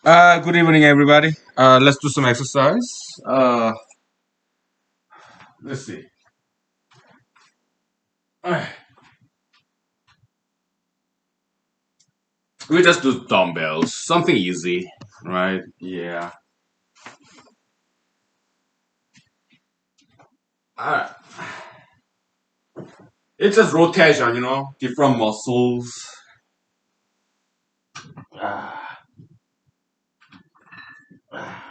Good evening, everybody. Let's do some exercise. Let's see. Uh, we just do dumbbells, something easy, right? Yeah. Uh, it's just rotation, different muscles. Ah, ah.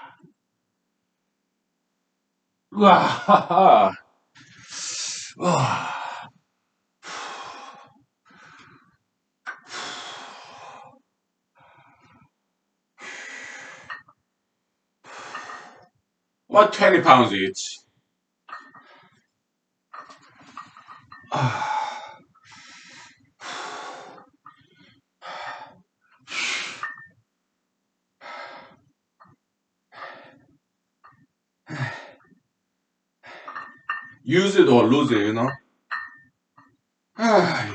Ah, ah. What 20 pounds each? Ah. Use it or lose it. Ah, ah.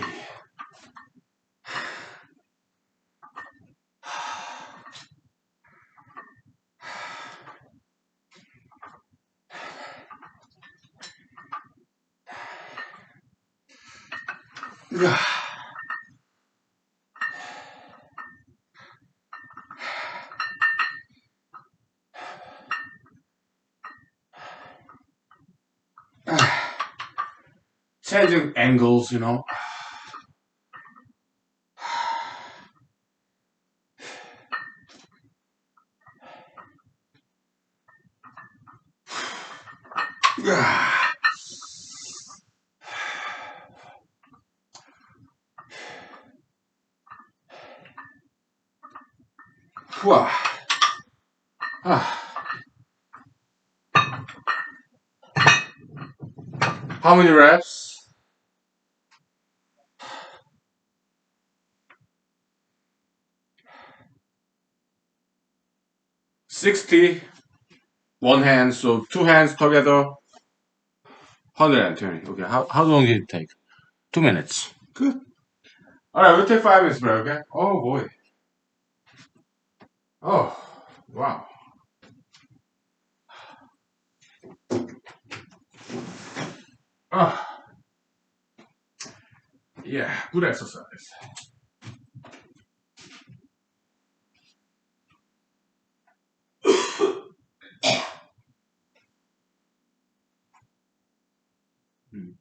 Changing angles. Ah. Whew. Ah. How many reps? 60. One hand, so two hands together. 120. Okay, how long did it take? 2 minutes. Good. Alright, we'll take 5 minutes break, okay? Oh boy. Oh, wow. Ah, yeah, good exercise. Hmm.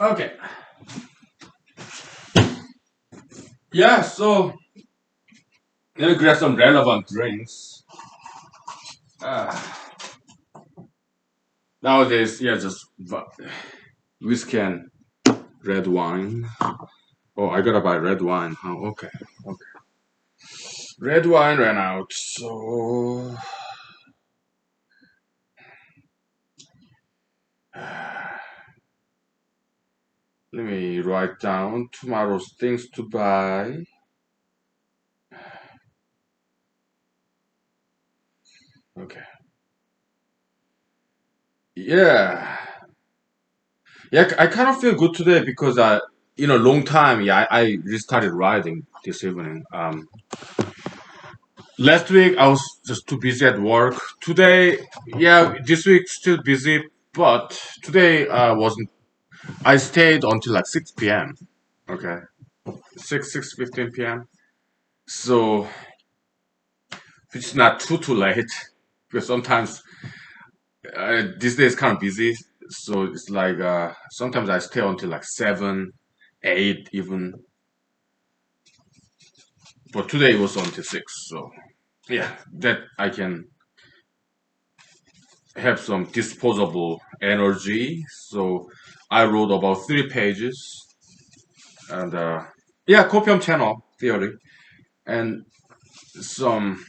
Okay. Yeah, so let me grab some relevant drinks. Uh, Nowadays, yeah, just whiskey and red wine. Oh, I gotta buy red wine. Oh, okay. Okay. Red wine ran out, so let me write down tomorrow's things to buy. Okay. Yeah. Yeah, I kind of feel good today because long time. Yeah, I restarted riding this evening. Last week I was just too busy at work. Today, yeah, this week still busy, but today wasn't. I stayed until like 6 p.m. Okay, 6:15 p.m. So it's not too late because sometimes these days kind of busy. So it's like sometimes I stay until like 7, 8 even. But today it was until 6. So yeah, that I can have some disposable energy. So I wrote about 3 pages and yeah, copium channel theory and some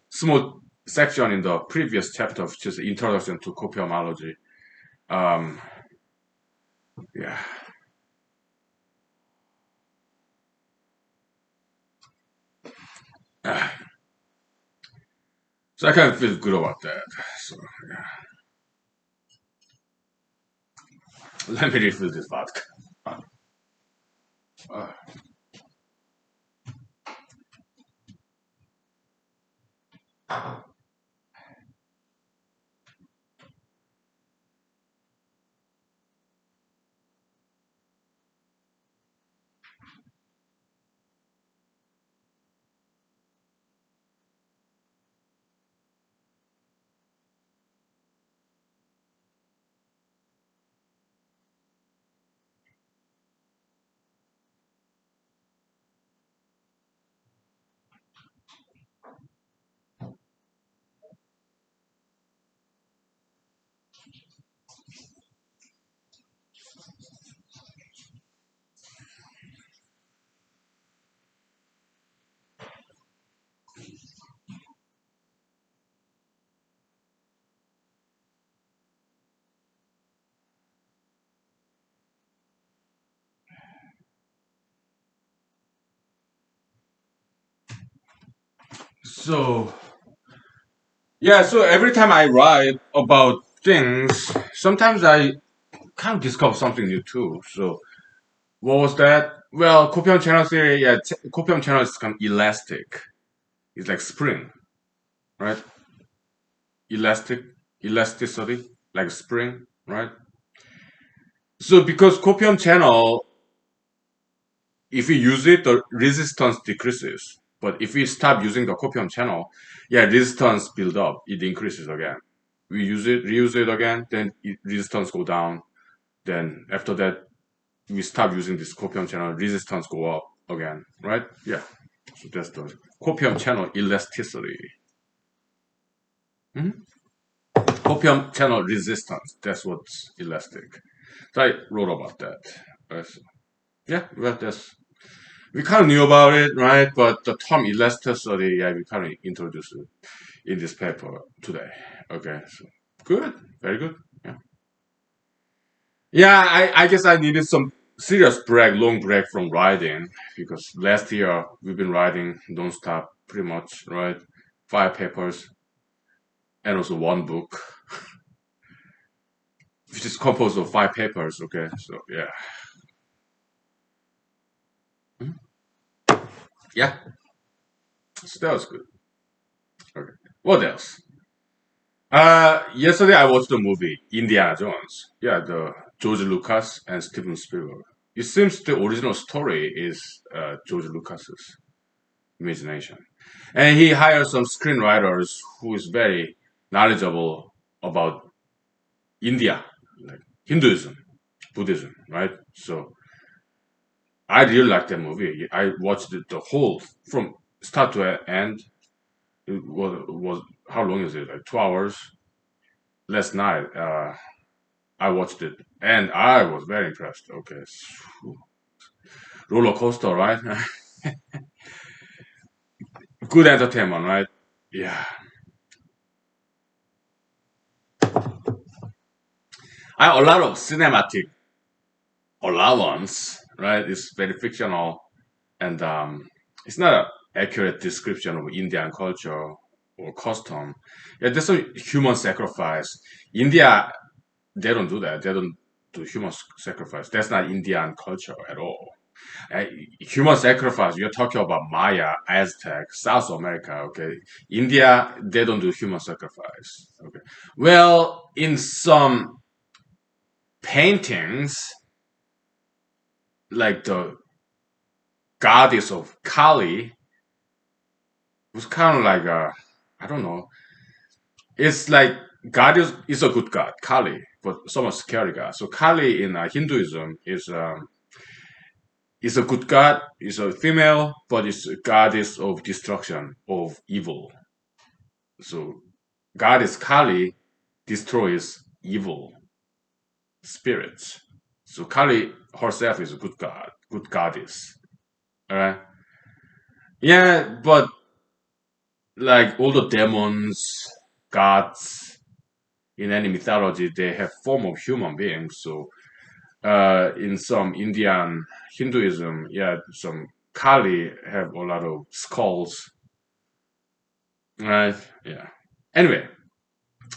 small section in the previous chapter, which is introduction to copiumology. Um, yeah, so I kind of feel good about that. So yeah, let me refill this vodka. Uh, so yeah, so every time I write about things, sometimes I kind of discover something new too. So what was that? Well, copium channel theory, yeah, copium channel is kind of elastic. It's like spring, right? Elastic, elasticity, like spring, right? So because copium channel, if we use it, the resistance decreases. But if we stop using the copium channel, yeah, resistance build up, it increases again. We use it, reuse it again, then resistance go down. Then after that, we stop using this copium channel, resistance go up again, right? Yeah. So that's the copium channel elasticity. Mhm. Copium channel resistance. That's what's elastic. So I wrote about that. Yeah, well, that's we kind of knew about it, right? But the term elasticity, yeah, we kind of introduced it in this paper today. Okay, so good, very good. Yeah, yeah. I guess I needed some serious break, long break from writing because last year we've been writing nonstop, pretty much, right? Five papers and also one book, which is composed of five papers. Okay, so yeah, yeah. So that was good. Okay, what else? Yesterday I watched the movie Indiana Jones. Yeah, the George Lucas and Steven Spielberg. It seems the original story is George Lucas's imagination, and he hired some screenwriters who is very knowledgeable about India, like Hinduism, Buddhism, right? So I really liked that movie. I watched it the whole from start to end. It was how long is it? Like 2 hours. Last night, I watched it and I was very impressed. Okay, roller coaster, right? Good entertainment, right? Yeah, I a lot of cinematic allowance, right? It's very fictional and it's not an accurate description of Indian culture or custom. Yeah, there's a human sacrifice. India, they don't do that. They don't do human sacrifice. That's not Indian culture at all. Uh, Human sacrifice, you're talking about Maya, Aztec, South America, okay? India, they don't do human sacrifice, okay? Well, in some paintings, like the goddess of Kali was kind of like a, I don't know, it's like God is a good god, Kali, but somewhat scary god. So Kali in Hinduism is a good god, is a female, but it's a goddess of destruction, of evil. So goddess Kali destroys evil spirits. So Kali herself is a good god, good goddess. Alright? Yeah, but like all the demons, gods in any mythology, they have form of human beings. So in some Indian Hinduism, yeah, some Kali have a lot of skulls. Right? Yeah. Anyway,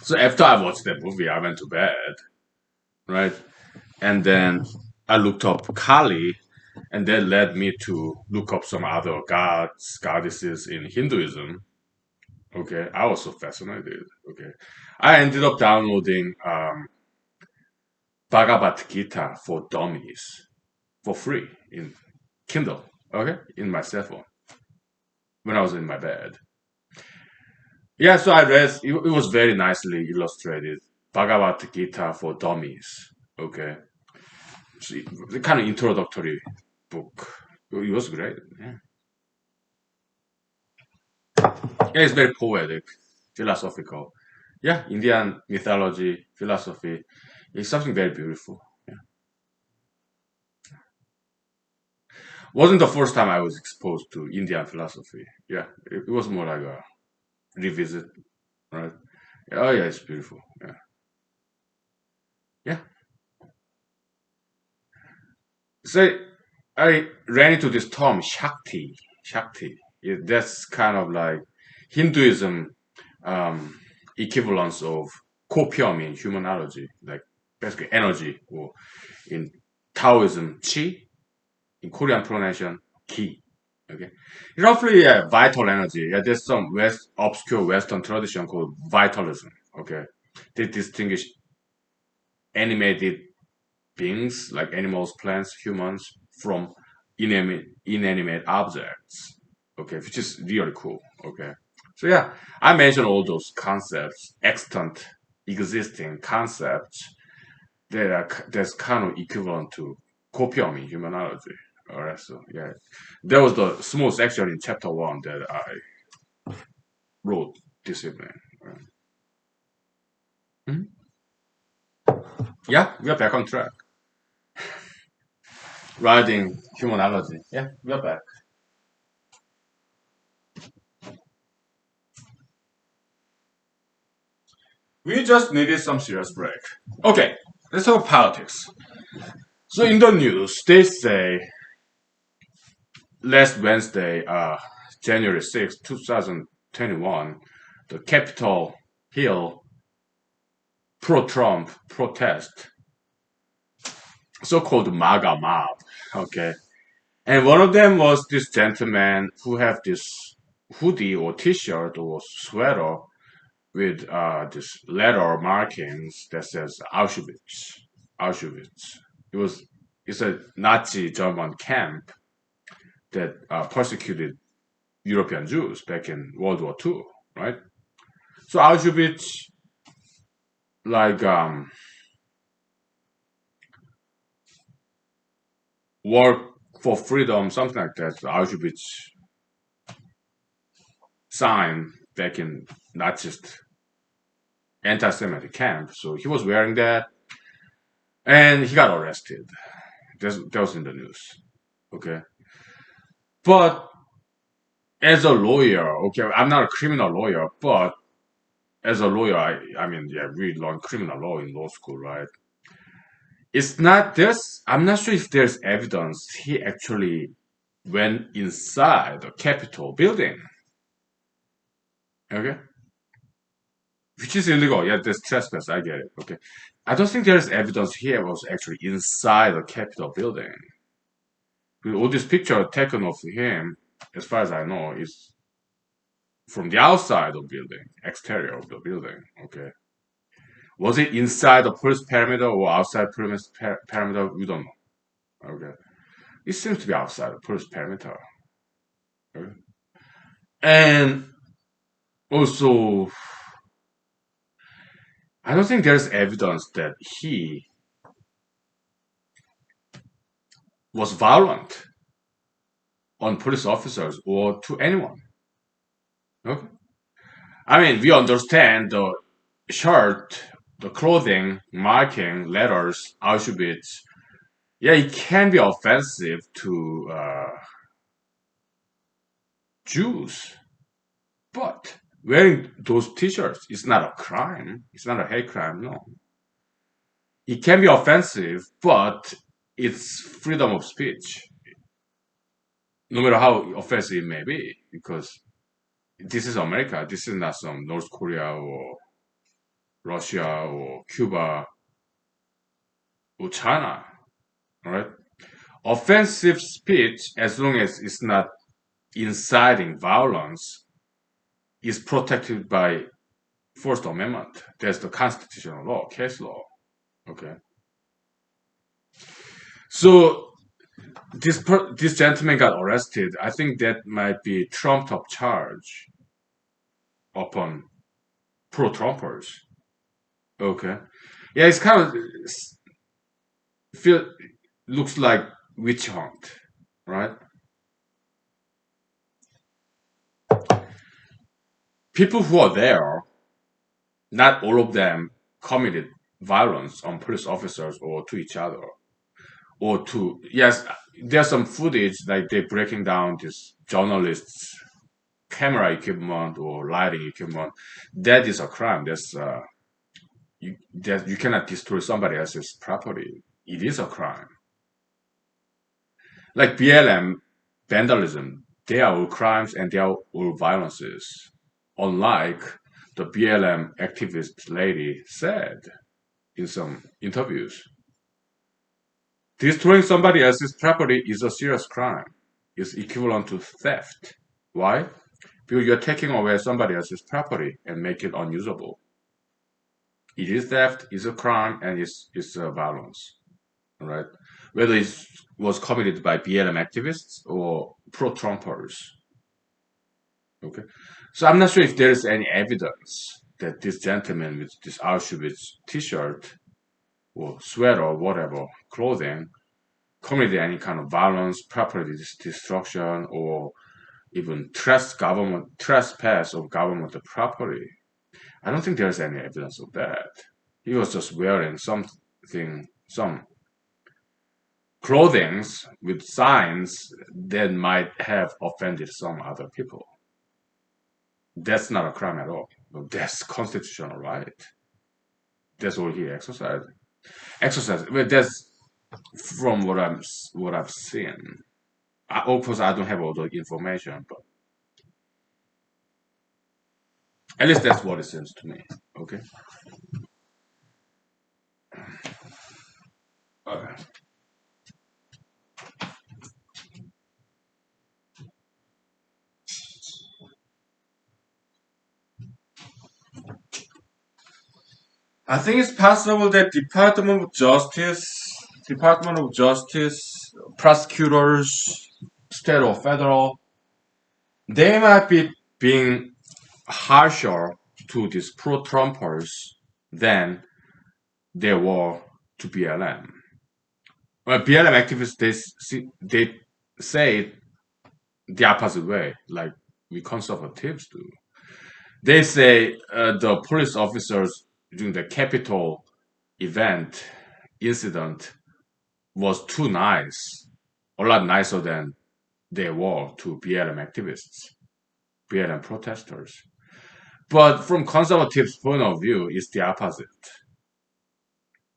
so after I watched that movie, I went to bed. Right? And then I looked up Kali, and that led me to look up some other gods, goddesses in Hinduism. Okay, I was so fascinated. Okay, I ended up downloading Bhagavad Gita for Dummies for free in Kindle. Okay, in my cell phone when I was in my bed. Yeah, so I read. It was very nicely illustrated. Bhagavad Gita for Dummies. Okay, so the kind of introductory book. It was great. Yeah. Yeah, it's very poetic, philosophical. Yeah, Indian mythology, philosophy is something very beautiful. Yeah. Wasn't the first time I was exposed to Indian philosophy. Yeah, it was more like a revisit, right? Oh yeah, it's beautiful. Yeah, yeah. So I ran into this term Shakti. Shakti. That's kind of like Hinduism equivalence of copium in humanology, like basically energy, or in Taoism, Qi, in Korean pronunciation, Ki. Okay, roughly vital energy. Yeah, there's some obscure Western tradition called vitalism. Okay, they distinguish animated beings like animals, plants, humans from inanimate objects. Okay, which is really cool. Okay, so yeah, I mentioned all those concepts, extant, existing concepts that's kind of equivalent to copium in humanology. All right, so yeah, that was the small section in chapter one that I wrote this evening. Right. Mhm. Yeah, we are back on track. writing humanology. Yeah, we're back. We just needed some serious break. Okay, let's talk politics. So in the news, they say last Wednesday, January 6th, 2021, the Capitol Hill pro-Trump protest, so-called MAGA mob. Okay, and one of them was this gentleman who have this hoodie or T-shirt or sweater with this letter markings that says Auschwitz. Auschwitz. It was it's a Nazi German camp that persecuted European Jews back in World War II, right? So Auschwitz, like work for freedom, something like that. Auschwitz sign back in Nazist anti-Semitic camp. So he was wearing that, and he got arrested. That was in the news. Okay, but as a lawyer, okay, I'm not a criminal lawyer, but as a lawyer, I mean, yeah, we learn criminal law in law school, right? It's not this. I'm not sure if there's evidence he actually went inside the Capitol building. Okay, which is illegal. Yeah, that's trespass. I get it. Okay, I don't think there's evidence he was actually inside the Capitol building. All this picture taken of him, as far as I know, is from the outside of the building, exterior of the building. Okay, was it inside the police perimeter or outside police perimeter? We don't know. Okay, it seems to be outside the police perimeter. Okay? And also, I don't think there's evidence that he was violent on police officers or to anyone. Okay, I mean we understand the shirt, the clothing, marking, letters, Auschwitz. Yeah, it can be offensive to Jews, but wearing those T-shirts is not a crime. It's not a hate crime. No, it can be offensive, but it's freedom of speech, no matter how offensive it may be, because this is America. This is not some North Korea or Russia or Cuba or China. All right, offensive speech, as long as it's not inciting violence, is protected by First Amendment. That's the constitutional law, case law. Okay. So this gentleman got arrested. I think that might be trumped up charge upon pro-Trumpers. Okay. Yeah, it's kind of feel looks like witch hunt, right? People who are there, not all of them committed violence on police officers or to each other. Or to yes, there's some footage like they breaking down this journalists camera equipment or lighting equipment. That is a crime. That you cannot destroy somebody else's property. It is a crime. Like BLM vandalism, they are all crimes and they are all violences. Unlike the BLM activist lady said in some interviews, destroying somebody else's property is a serious crime. It's equivalent to theft. Why? Because you're taking away somebody else's property and make it unusable. It is theft, it's a crime, and it's a violence. All right? Whether it was committed by BLM activists or pro-Trumpers. Okay? So I'm not sure if there's any evidence that this gentleman with this Auschwitz t-shirt or sweater or whatever clothing committed any kind of violence, property destruction, or even trespass of government property. I don't think there's any evidence of that. He was just wearing something, some clothings with signs that might have offended some other people. That's not a crime at all. That's constitutional right. That's all he exercised. Exercise. Well, that's from what I've seen. Of course, I don't have all the information, but at least that's what it seems to me. Okay. Uh, I think it's possible that Department of Justice, prosecutors, state or federal, they might be being harsher to these pro-Trumpers than they were to BLM. Well, BLM activists they say the opposite way, like we conservatives do. They say the police officers during the Capitol event incident was too nice, a lot nicer than they were to BLM activists, BLM protesters. But from conservatives' point of view, it's the opposite.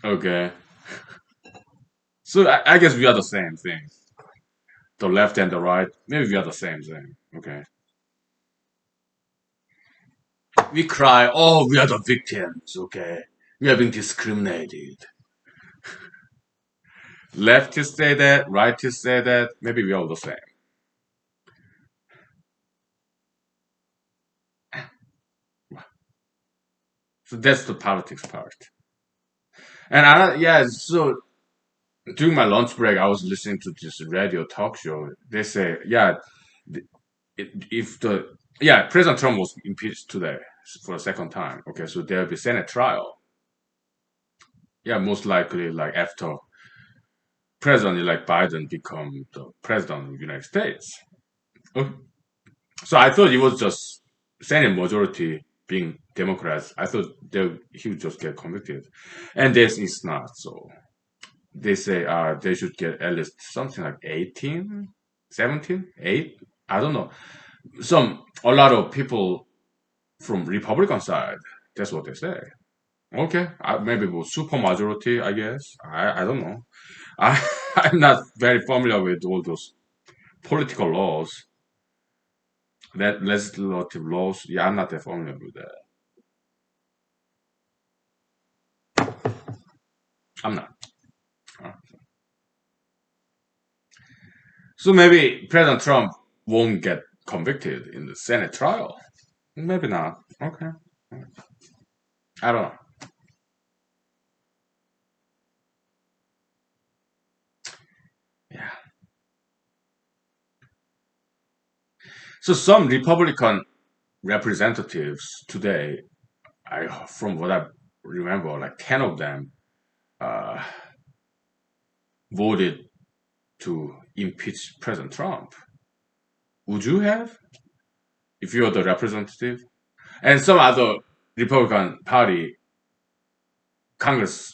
Okay, so I guess we are the same thing. The left and the right, maybe we are the same thing. Okay, we cry, oh, we are the victims. Okay, we are being discriminated. Leftists say that, rightists say that. Maybe we are all the same. So that's the politics part. And yeah, so during my lunch break, I was listening to this radio talk show. They say, yeah, if the President Trump was impeached today for a second time. Okay, so there'll be Senate trial. Yeah, most likely, like after President-elect Biden become the president of the United States. Okay. So I thought it was just Senate majority being Democrats. I thought he would just get convicted, and this is not so. They say they should get at least something like 18, 17, 8. I don't know. A lot of people from Republican side, that's what they say. Okay, maybe with super majority, I guess. I don't know. I I'm not very familiar with all those political laws, that legislative laws. Yeah, I'm not that familiar with that. I'm not. Uh, So maybe President Trump won't get convicted in the Senate trial. Maybe not. Okay. I don't know. Yeah. So some Republican representatives today, from what I remember, like 10 of them uh, voted to impeach President Trump. Would you have if you're the representative? And some other Republican Party Congress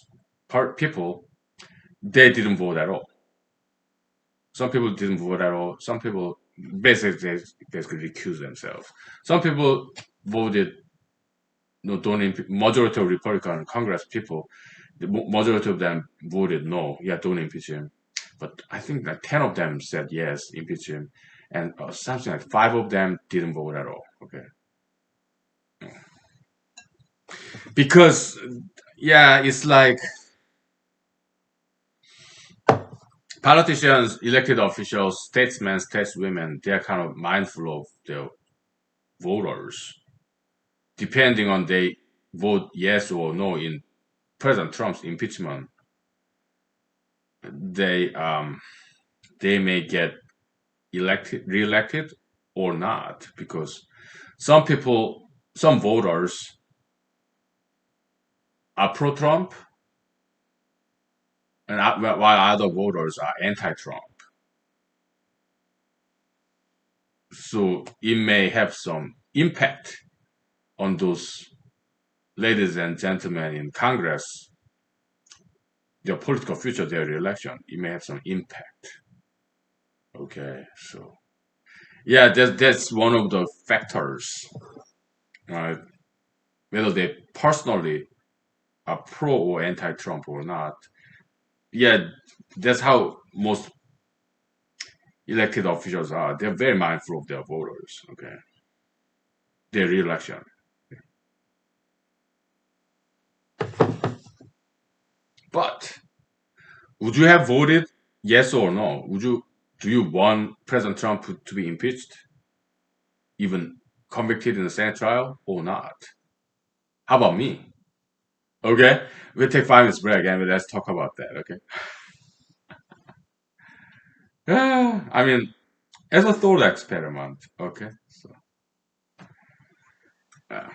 people, they didn't vote at all. Some people didn't vote at all. Some people basically recused themselves. Some people voted no, don't majority of Republican Congress people, the majority of them voted no, yeah, don't impeach him. But I think that 10 of them said yes, impeach him, and something like 5 of them didn't vote at all. Okay, because yeah, it's like politicians, elected officials, statesmen, stateswomen, they're kind of mindful of their voters, depending on they vote yes or no in President Trump's impeachment. They they may get reelected or not, because some people, some voters are pro-Trump, and while other voters are anti-Trump. So it may have some impact on those ladies and gentlemen in Congress their political future, their election, it may have some impact. Okay, so yeah, that's one of the factors, right? Whether they personally are pro or anti-Trump or not. Yeah, that's how most elected officials are. They're very mindful of their voters. Okay, their re-election. But would you have voted yes or no? Would you do you want President Trump to be impeached, even convicted in the Senate trial or not? How about me? Okay, we'll take 5 minutes break and let's talk about that. Okay. I mean, as a thought experiment. Okay. So, uh,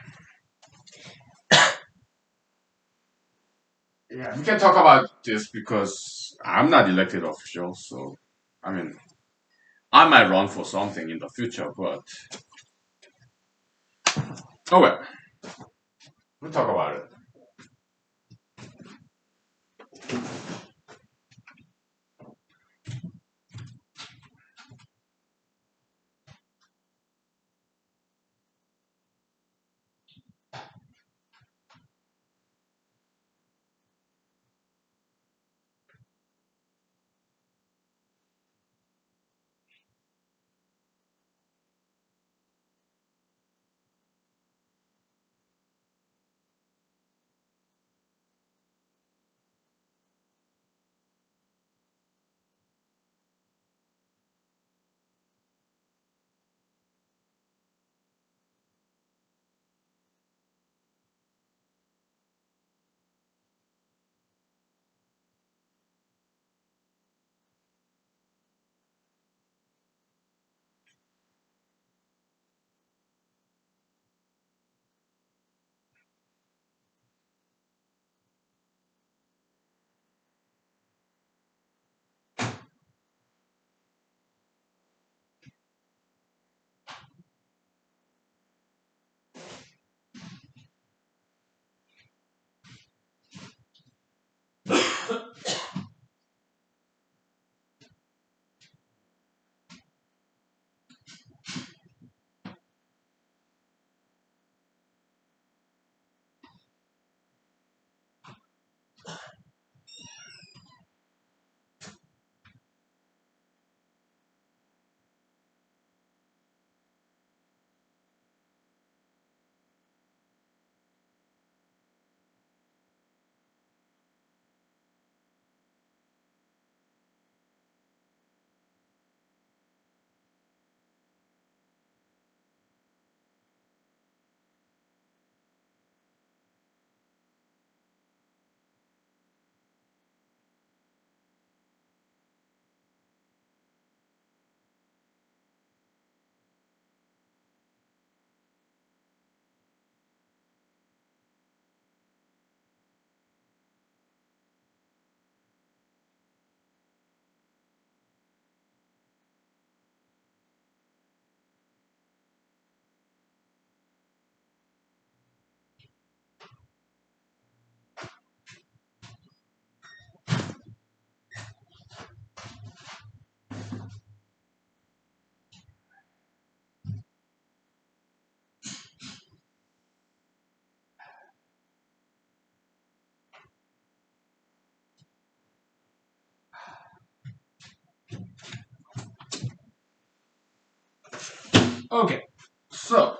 yeah, we can talk about this because I'm not elected official. So, I mean, I might run for something in the future, but oh well, we'll talk about it. Okay. So,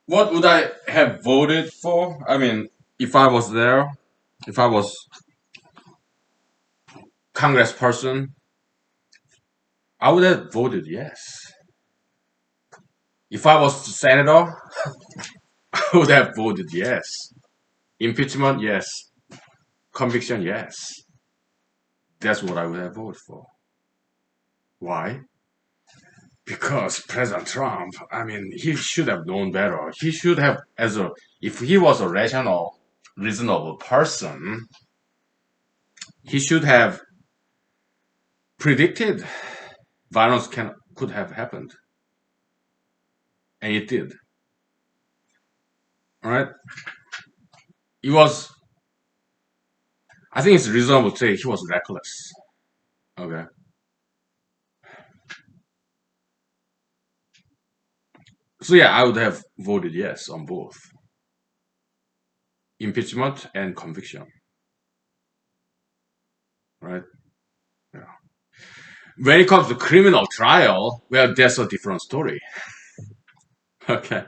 what would I have voted for? I mean, if I was there, if I was congressperson, I would have voted yes. If I was senator, I would have voted yes. Impeachment, yes. Conviction, yes. That's what I would have voted for. Why? Because President Trump, I mean, he should have known better. He should have, if he was a rational, reasonable person, he should have predicted violence could have happened, and it did. All right, it was I think it's reasonable to say he was reckless. Okay. So yeah, I would have voted yes on both impeachment and conviction, right? Yeah. When it comes to criminal trial, well, that's a different story. Okay.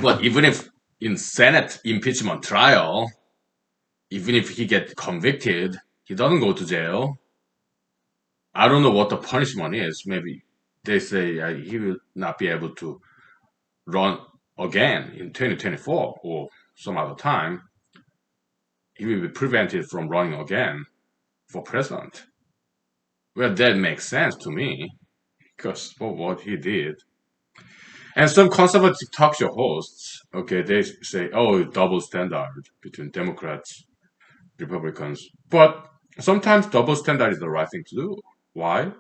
But even if in Senate impeachment trial, even if he gets convicted, he doesn't go to jail. I don't know what the punishment is. Maybe they say he will not be able to run again in 2024 or some other time. He will be prevented from running again for president. Well, that makes sense to me because for what he did. And some conservative talk show hosts, okay, they say, oh, double standard between Democrats, Republicans. But sometimes double standard is the right thing to do. Why?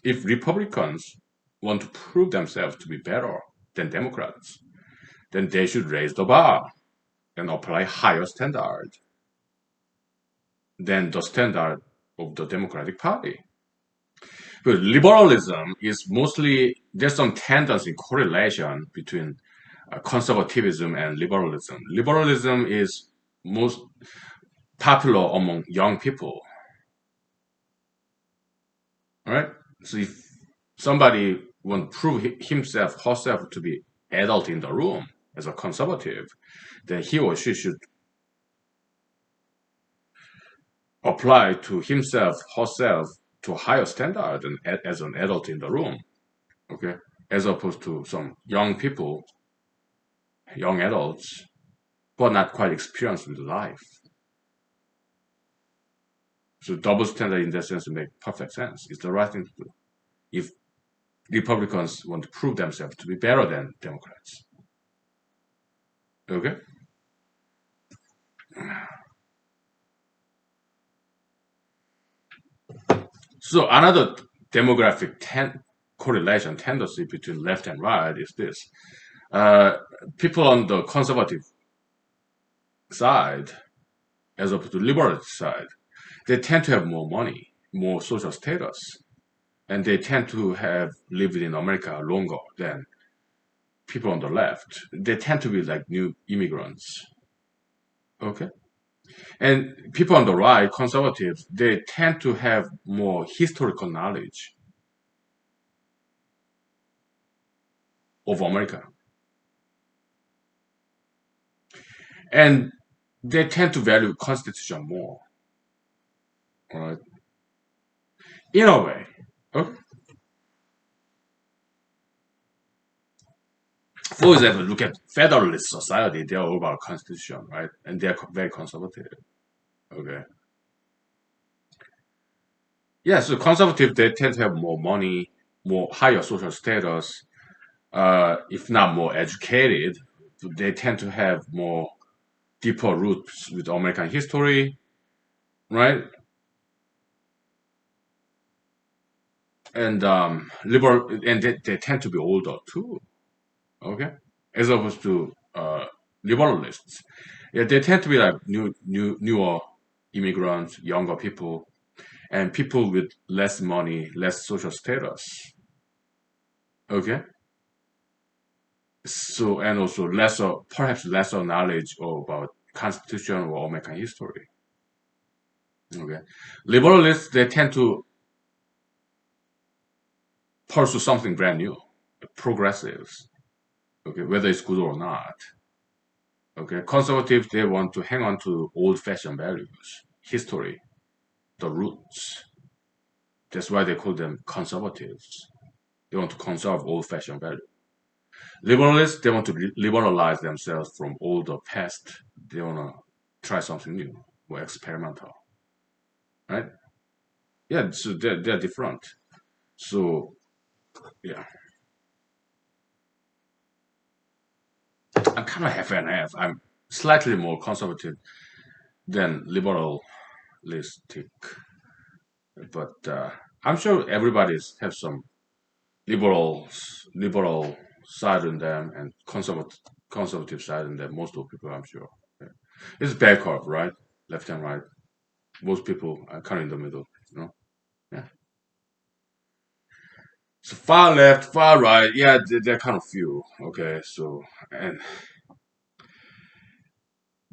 If Republicans want to prove themselves to be better than Democrats, then they should raise the bar and apply higher standard than the standard of the Democratic Party. But liberalism is mostly, there's some tendency correlation between conservatism and liberalism. Liberalism is most popular among young people, right? So if somebody want to prove himself, herself to be adult in the room as a conservative, then he or she should apply to himself, herself to a higher standard than as an adult in the room, okay? As opposed to some young people, young adults, who are not quite experienced with life. So double standard in that sense makes perfect sense. It's the right thing to do. If Republicans want to prove themselves to be better than Democrats. Okay? So another demographic correlation tendency between left and right is this. Uh, People on the conservative side, as opposed to liberal side, they tend to have more money, more social status, and they tend to have lived in America longer than people on the left. They tend to be like new immigrants. Okay? And people on the right, conservatives, they tend to have more historical knowledge of America. And they tend to value Constitution more. All right? In a way. Okay? For example, look at Federalist society, they're all about Constitution, right? And they're very conservative. Okay. Yeah, so conservative, they tend to have more money, more higher social status, if not more educated. They tend to have more deeper roots with American history, right? And liberal, and they tend to be older too. Okay, as opposed to liberalists. Yeah, they tend to be like newer immigrants, younger people, and people with less money, less social status. Okay, so and also lesser, perhaps lesser knowledge about Constitution or American history. Okay, liberalists, they tend to pursue something brand new, progressives. Okay, whether it's good or not. Okay, conservatives, they want to hang on to old-fashioned values, history, the roots. That's why they call them conservatives. They want to conserve old-fashioned values. Liberalists, they want to liberalize themselves from all the past. They want to try something new or experimental, right? Yeah, so they're different. So yeah, I'm kind of half and half. I'm slightly more conservative than liberalistic, but I'm sure everybody's have some liberal side in them and conservative side in them. Most of people, I'm sure. It's bell curve, right? Left and right. Most people are kind of in the middle, you know? Yeah. So far left, far right, yeah, they're kind of few. Okay, so and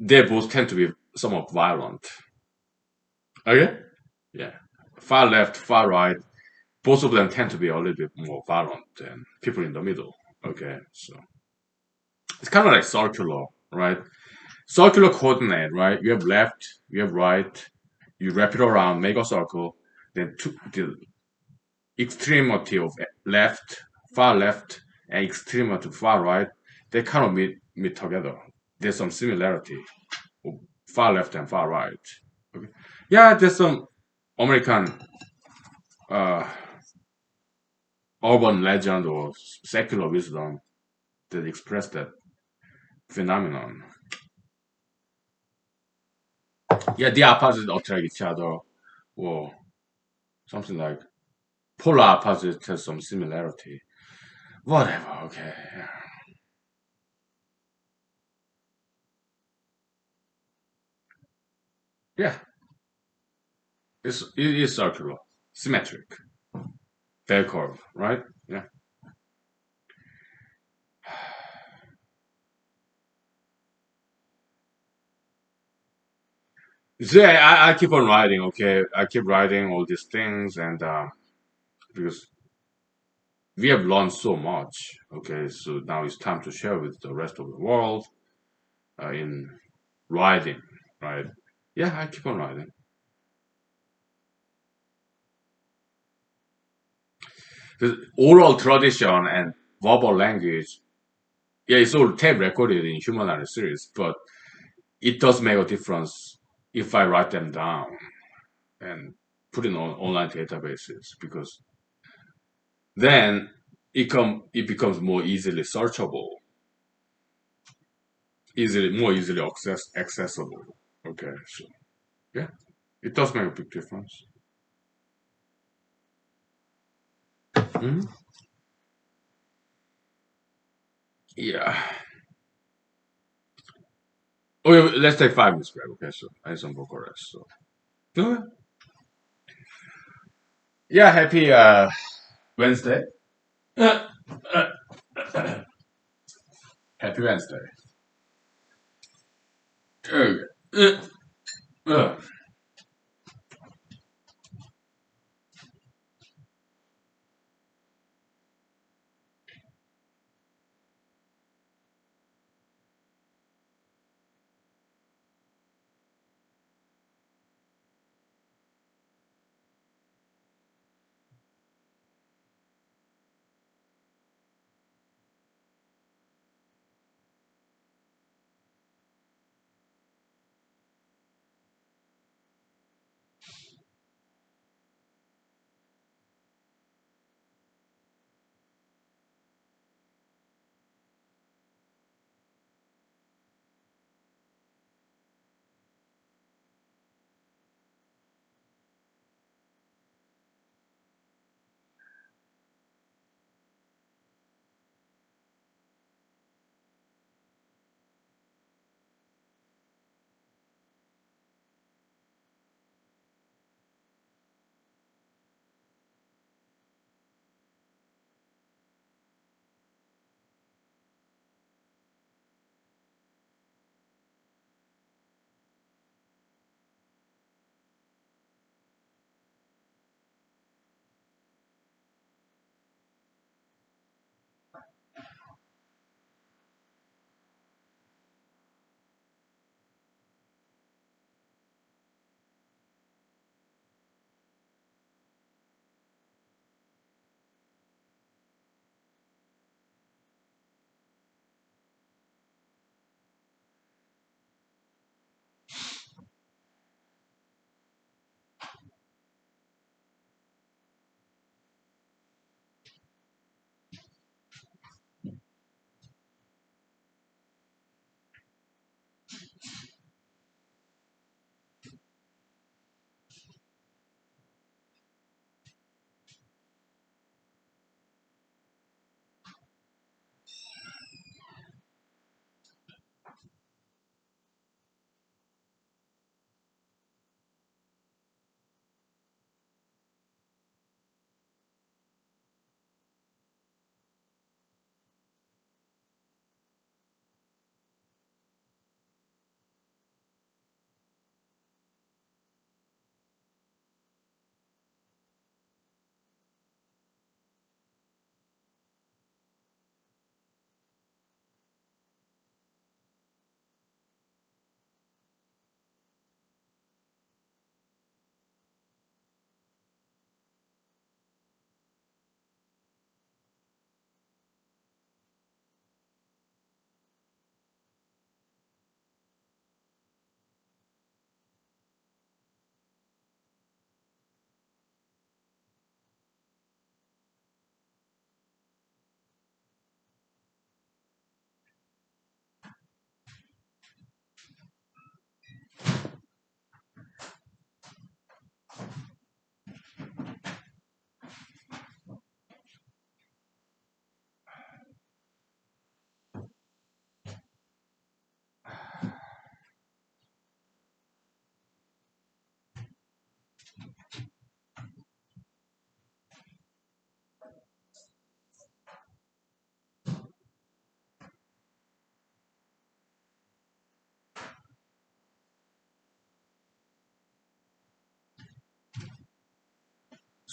they both tend to be somewhat violent. Okay? Yeah. Far left, far right, both of them tend to be a little bit more violent than people in the middle. Okay, so it's kind of like circular, right? Circular coordinate, right? You have left, you have right, you wrap it around, make a circle, then the extremity of left, and extremity of far right, they kind of meet together. There's some similarity of far left and far right. Okay. Yeah, there's some American uh, urban legend or secular wisdom that express that phenomenon. Yeah, the opposites attract each other, or something like polar opposites has some similarity. Whatever. Okay. Yeah, it is circular, symmetric, bell curve, right? Yeah. So yeah, I keep on writing. Okay, I keep writing all these things, and because we have learned so much. Okay, so now it's time to share with the rest of the world in writing, right? Yeah, I keep on writing. The oral tradition and verbal language, yeah, it's all tape recorded in humanology series, but it does make a difference if I write them down and put in on online databases because then it becomes more easily searchable, easily accessible. Okay, so yeah, it does make a big difference. Mhm. Yeah. Okay, let's take 5 minutes break. Okay, so I need some vocal rest. So okay. Yeah, happy Wednesday. Uh, uh, happy Wednesday. Okay. Uh.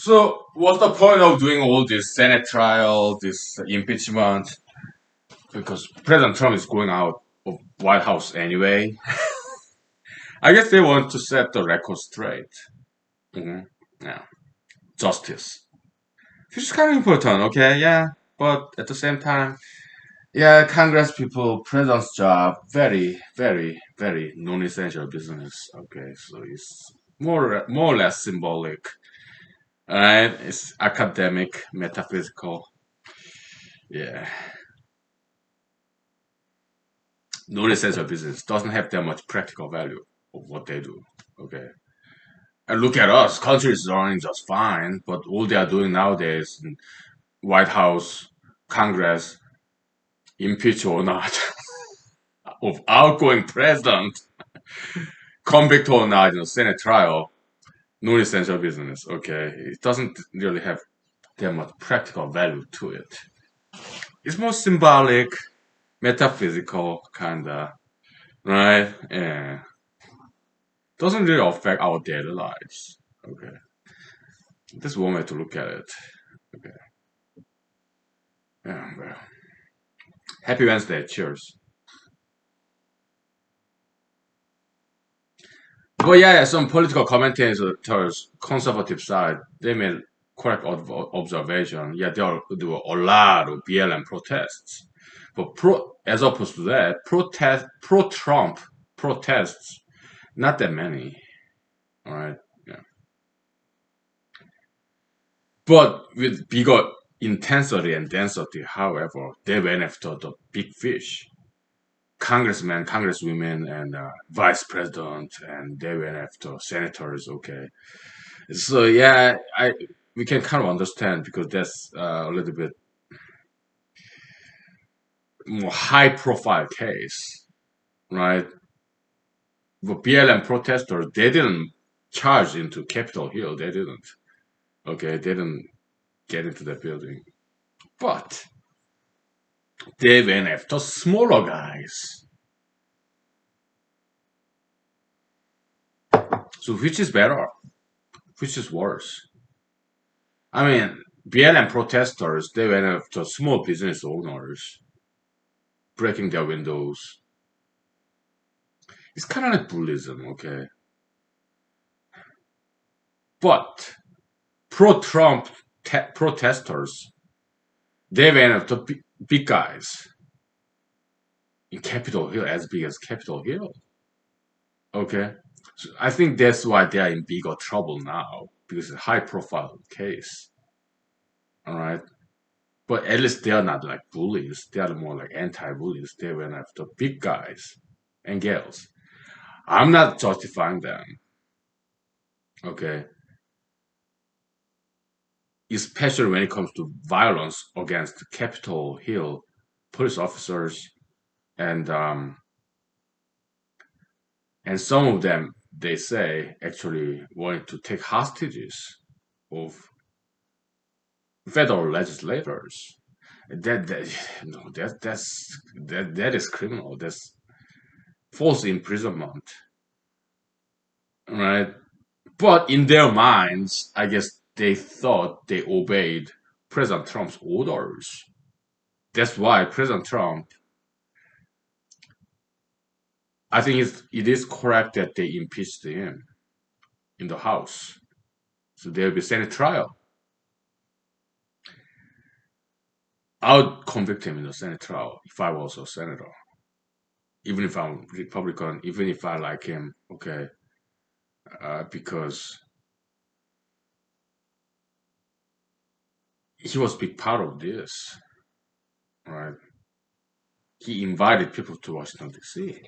So, what's the point of doing all this Senate trial, this impeachment? Because President Trump is going out of White House anyway. I guess they want to set the record straight. hmm Yeah, justice, which is kind of important. Okay, yeah, but at the same time, yeah, Congress people, president's job, very, very, very non-essential business. Okay, so it's more or less symbolic. Alright, it's academic, metaphysical. Yeah, non-essential business doesn't have that much practical value of what they do. Okay, and look at us, country is running just fine, but all they are doing nowadays, White House, Congress, impeach or not of outgoing president, convict or not in a Senate trial, non-essential business. Okay, it doesn't really have that much practical value to it. It's more symbolic, metaphysical, kinda, right? Yeah, doesn't really affect our daily lives. Okay, that's one way to look at it. Okay, yeah. Well, happy Wednesday. Cheers. But yeah, some political commentators, conservative side, they made correct observation. Yeah, there were a lot of BLM protests. But as opposed to that, pro-Trump protests, not that many. All right. Yeah. But with bigger intensity and density, however, they went after the big fish. Congressmen, congresswomen, and vice president, and they went after senators. Okay, so yeah, I we can kind of understand because that's a little bit more high profile case, right? The BLM protesters, they didn't charge into Capitol Hill. They didn't. Okay, they didn't get into the building, but they went after smaller guys. So which is better? Which is worse? I mean, BLM protesters, they went after small business owners, breaking their windows. It's kind of like bullyism, okay? But pro-Trump protesters, they went after big guys in Capitol Hill, as big as Capitol Hill. Okay, so I think that's why they are in bigger trouble now because it's a high-profile case. All right, but at least they are not like bullies. They are more like anti-bullies. They went after big guys and girls. I'm not justifying them. Okay, especially when it comes to violence against Capitol Hill police officers and some of them, they say, actually wanted to take hostages of federal legislators. That no, that is criminal. That's false imprisonment, right? But in their minds, I guess they thought they obeyed President Trump's orders. That's why President Trump, I think it is correct that they impeached him in the House. So there will be Senate trial. I would convict him in the Senate trial if I was a senator. Even if I'm Republican, even if I like him, okay, because he was a big part of this, right? He invited people to Washington, D.C.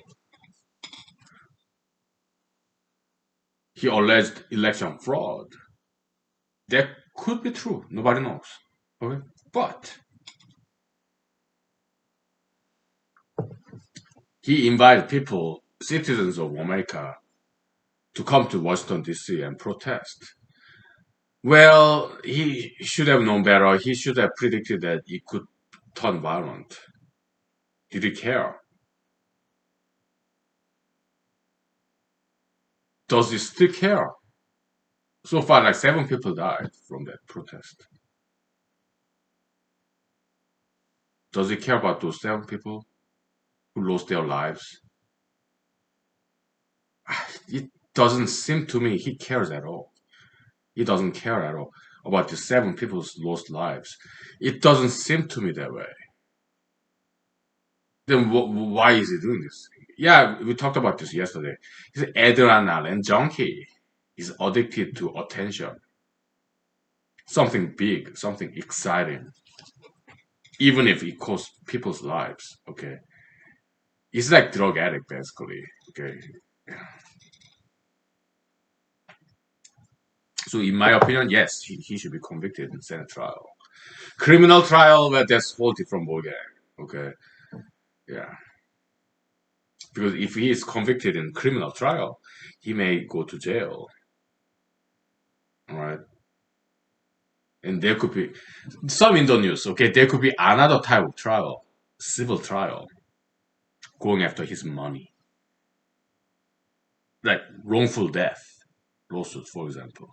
He alleged election fraud. That could be true. Nobody knows. Okay, but he invited people, citizens of America, to come to Washington, D.C. and protest. Well, he should have known better. He should have predicted that it could turn violent. Did he care? Does he still care? So far, like 7 people died from that protest. Does he care about those 7 people who lost their lives? It doesn't seem to me he cares at all. He doesn't care at all about the 7 people's lost lives. It doesn't seem to me that way. Then why is he doing this? Yeah, we talked about this yesterday. He's an adrenaline junkie. He's addicted to attention. Something big, something exciting, even if it costs people's lives. Okay, he's like drug addict basically. Okay, so in my opinion, yes, he should be convicted in Senate trial. Criminal trial, well, that's whole different ballgame. Okay, yeah, because if he is convicted in criminal trial, he may go to jail. All right, and there could be some in the news. Okay, there could be another type of trial, civil trial, going after his money, like wrongful death lawsuit, for example.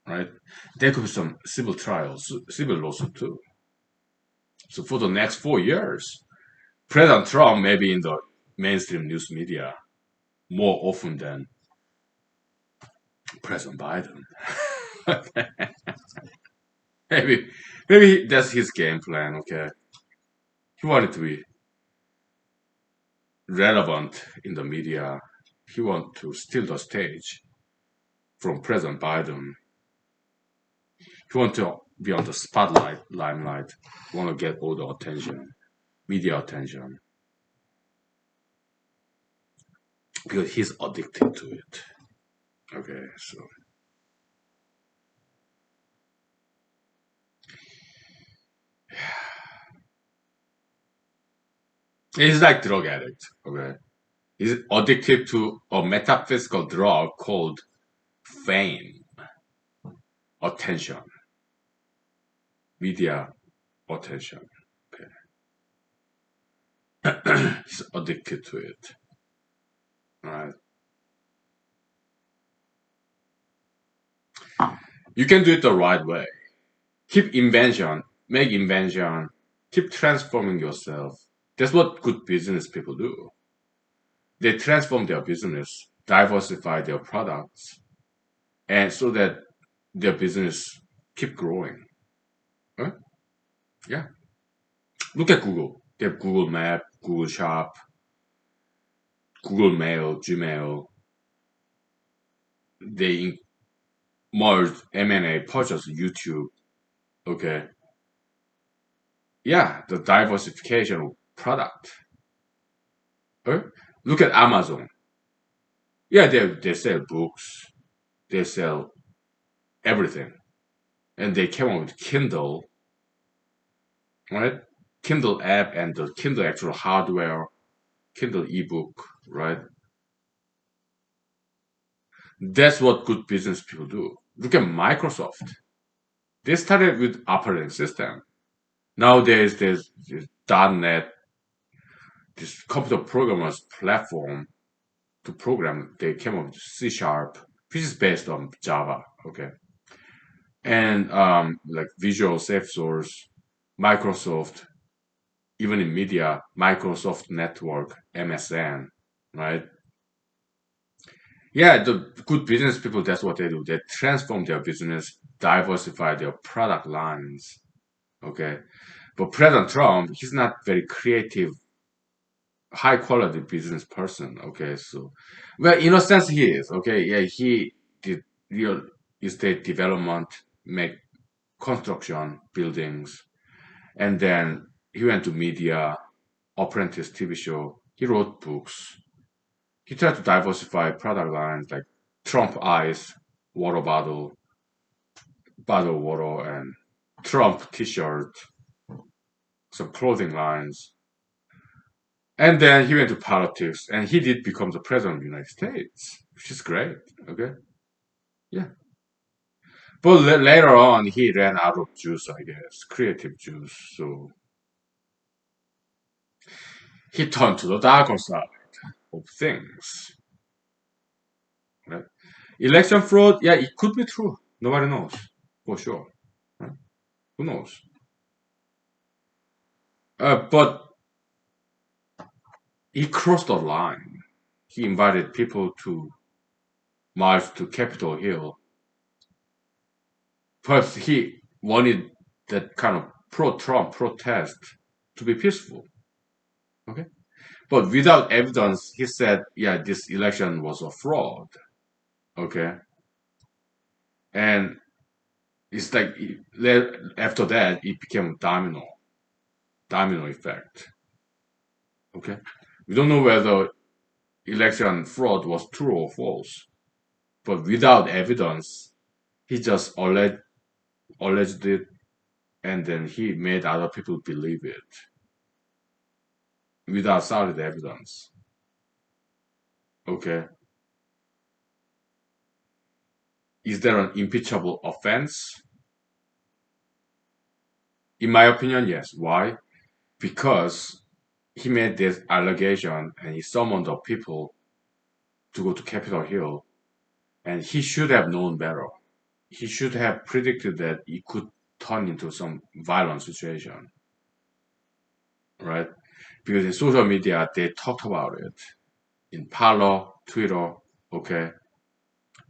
Right? There could be some civil trials, civil lawsuit too. So for the next 4 years, President Trump may be in the mainstream news media more often than President Biden. maybe, maybe that's his game plan. Okay, he wanted to be relevant in the media. He wanted to steal the stage from President Biden. He wanted to be on the spotlight, limelight. Want to get all the attention, media attention, because he's addicted to it. Okay, so he's like drug addict. Okay, he's addicted to a metaphysical drug called fame, attention, media attention. Okay, he's addicted to it. All right, you can do it the right way. Keep invention, make invention, keep transforming yourself. That's what good business people do. They transform their business, diversify their products, and so that their business keep growing. Huh? Yeah. Look at Google. They have Google Map, Google Shop, Google Mail, Gmail. They merged M&A, purchased YouTube. Okay. Yeah, the diversification of product. Huh? Look at Amazon. Yeah, they sell books. They sell everything. And they came up with Kindle, right? Kindle app and the Kindle actual hardware, Kindle ebook, right? That's what good business people do. Look at Microsoft. They started with operating system. Nowadays, there's this .NET, this computer programmers platform to program. They came up with C Sharp, which is based on Java. Okay, and like Visual Safe Source, Microsoft, even in media, Microsoft Network, MSN, right? Yeah, the good business people, that's what they do. They transform their business, diversify their product lines. Okay. But President Trump, he's not very creative, high quality business person. Okay. So, well, in a sense, he is. Okay. Yeah. He did real estate development, make construction, buildings. And then he went to media, apprentice TV show. He wrote books. He tried to diversify product lines like Trump Ice, water bottle, bottled water, and Trump T-shirt, some clothing lines. And then he went to politics, and he did become the president of the United States, which is great. Okay, yeah. But later on, he ran out of juice, I guess, creative juice. So he turned to the darker side of things. Right? Election fraud, yeah, it could be true. Nobody knows for sure. Right? Who knows? But he crossed the line. He invited people to march to Capitol Hill. Perhaps he wanted that kind of pro-Trump protest to be peaceful. Okay, but without evidence, he said, "Yeah, this election was a fraud." Okay, and it's like after that, it became domino effect. Okay, we don't know whether election fraud was true or false, but without evidence, he just alleged it, and then he made other people believe it without solid evidence. Okay, is there an impeachable offense? In my opinion, yes. Why? Because he made this allegation and he summoned the people to go to Capitol Hill, and he should have known better. He should have predicted that it could turn into some violent situation, right? Because in social media, they talked about it in Parler, Twitter, okay?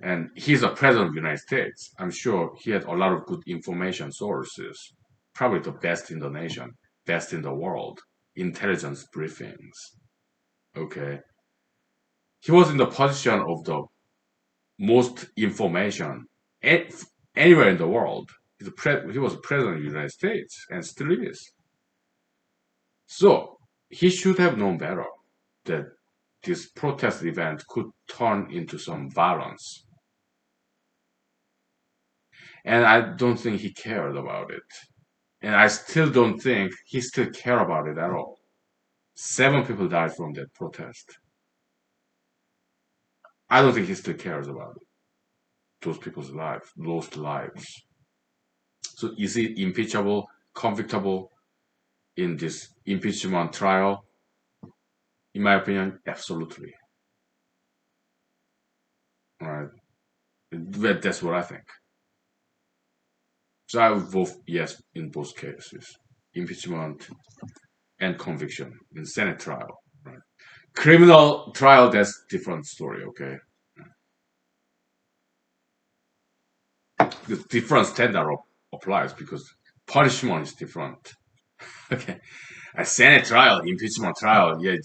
And he's a president of the United States. I'm sure he had a lot of good information sources, probably the best in the nation, best in the world, intelligence briefings, okay? He was in the position of the most information anywhere in the world. He was president of the United States and still is. So he should have known better that this protest event could turn into some violence. And I don't think he cared about it. And I still don't think he still cared about it at all. 7 people died from that protest. I don't think he still cares about it. Those people's lives, lost lives. So is he impeachable, convictable in this impeachment trial? In my opinion, absolutely. All right. But that's what I think. So I would vote yes in both cases. Impeachment and conviction in Senate trial. Right. Criminal trial, that's different story, okay? Because different standard applies because punishment is different. Okay. A Senate trial, impeachment trial, yeah,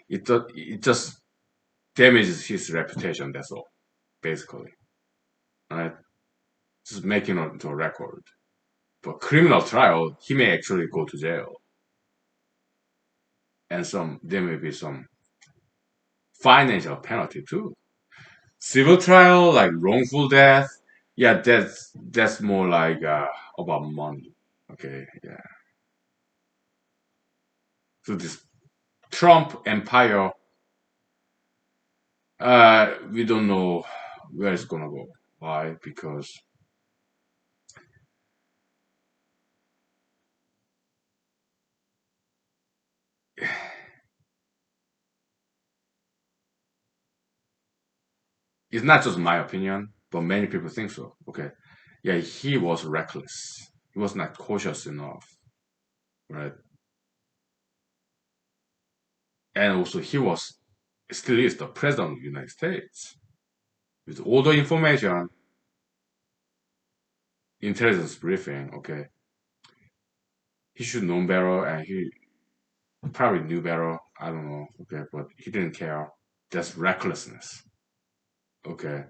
it just damages his reputation, that's all, basically. Right? Just making it into a record. But criminal trial, he may actually go to jail. And there may be some financial penalty too. Civil trial, like wrongful death, yeah, that's more like about money. Okay, yeah. So this Trump empire, we don't know where it's gonna go. Why? Because it's not just my opinion, but many people think so. Okay, yeah, he was reckless. He was not cautious enough, right? And also, he was still is the president of the United States with all the information, intelligence briefing. Okay, he should know better, and he probably knew better. I don't know. Okay, but he didn't care. That's recklessness. Okay,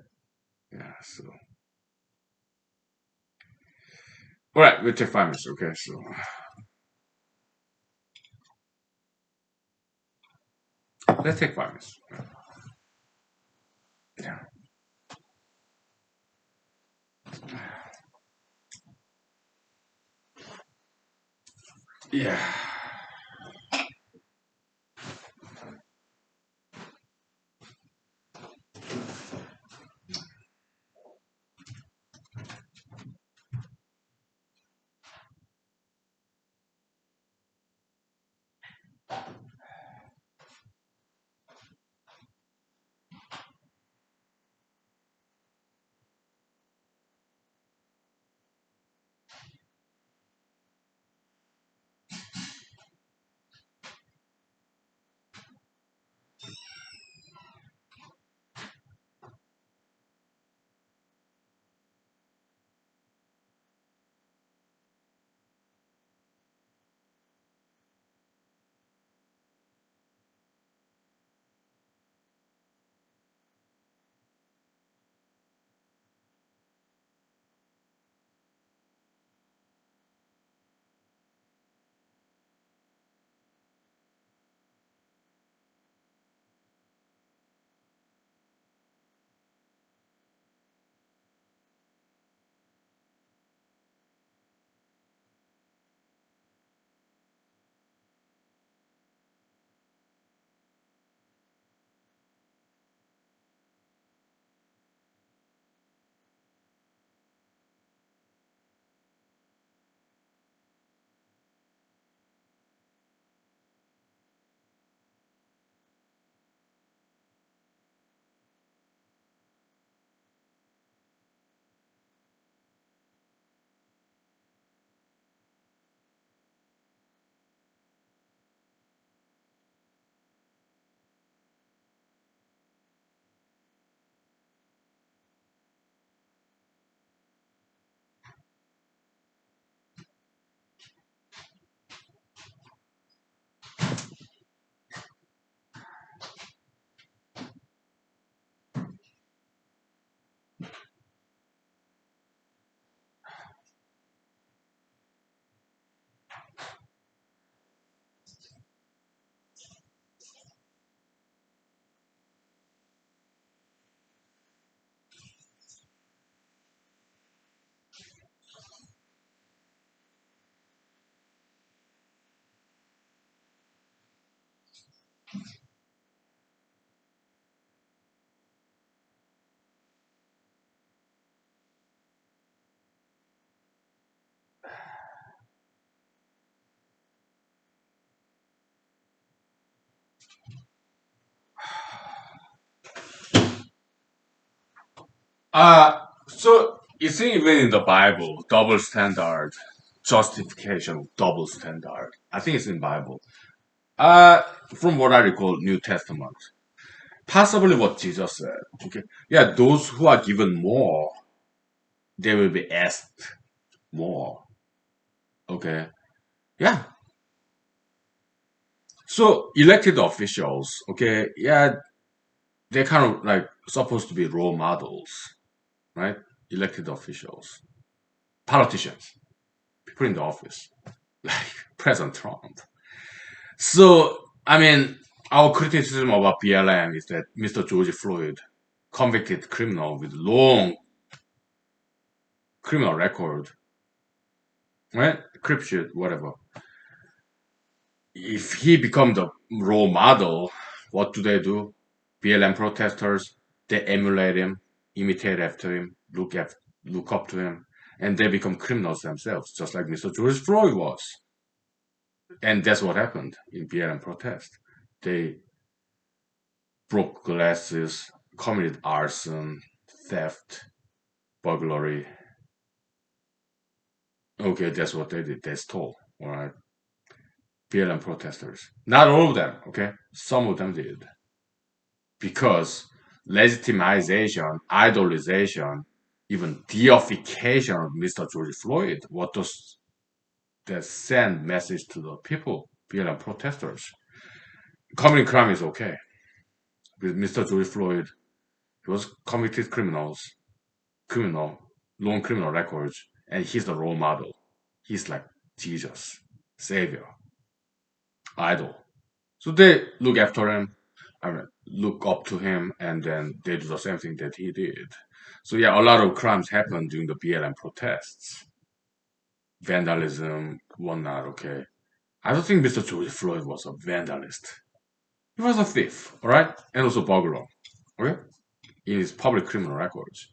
yeah. So, all right, we'll take 5 minutes. Okay, so let's take 5 minutes. Yeah. Yeah. So it's even in the Bible, double standard, justification of double standard. I think it's in Bible. Uh, from what I recall, New Testament. Possibly what Jesus said. Okay. Yeah, those who are given more, they will be asked more. Okay. Yeah. So elected officials, okay, yeah, they're kind of like supposed to be role models, right? Elected officials, politicians, people in the office, like President Trump. So, I mean, our criticism about BLM is that Mr. George Floyd, convicted criminal with long criminal record, right? Crip shit, whatever. If he become the role model, what do? BLM protesters, they emulate him, imitate after him, look up to him, and they become criminals themselves, just like Mr. George Floyd was. And that's what happened in BLM protest. They broke glasses, committed arson, theft, burglary. Okay, that's what they did. They stole. All right, BLM protesters. Not all of them. Okay, some of them did because legitimization, idolization, even deification of Mr. George Floyd. What does that send message to the people? BLM protesters. Committing crime is okay. With Mr. George Floyd, he was convicted criminal, long criminal records, and he's the role model. He's like Jesus, savior, idol. So they look after him, I mean, look up to him, and then they do the same thing that he did. So yeah, a lot of crimes happened during the BLM protests, vandalism, whatnot. Okay, I don't think Mr. George Floyd was a vandalist. He was a thief, all right, and also burglar. Okay, in his public criminal records.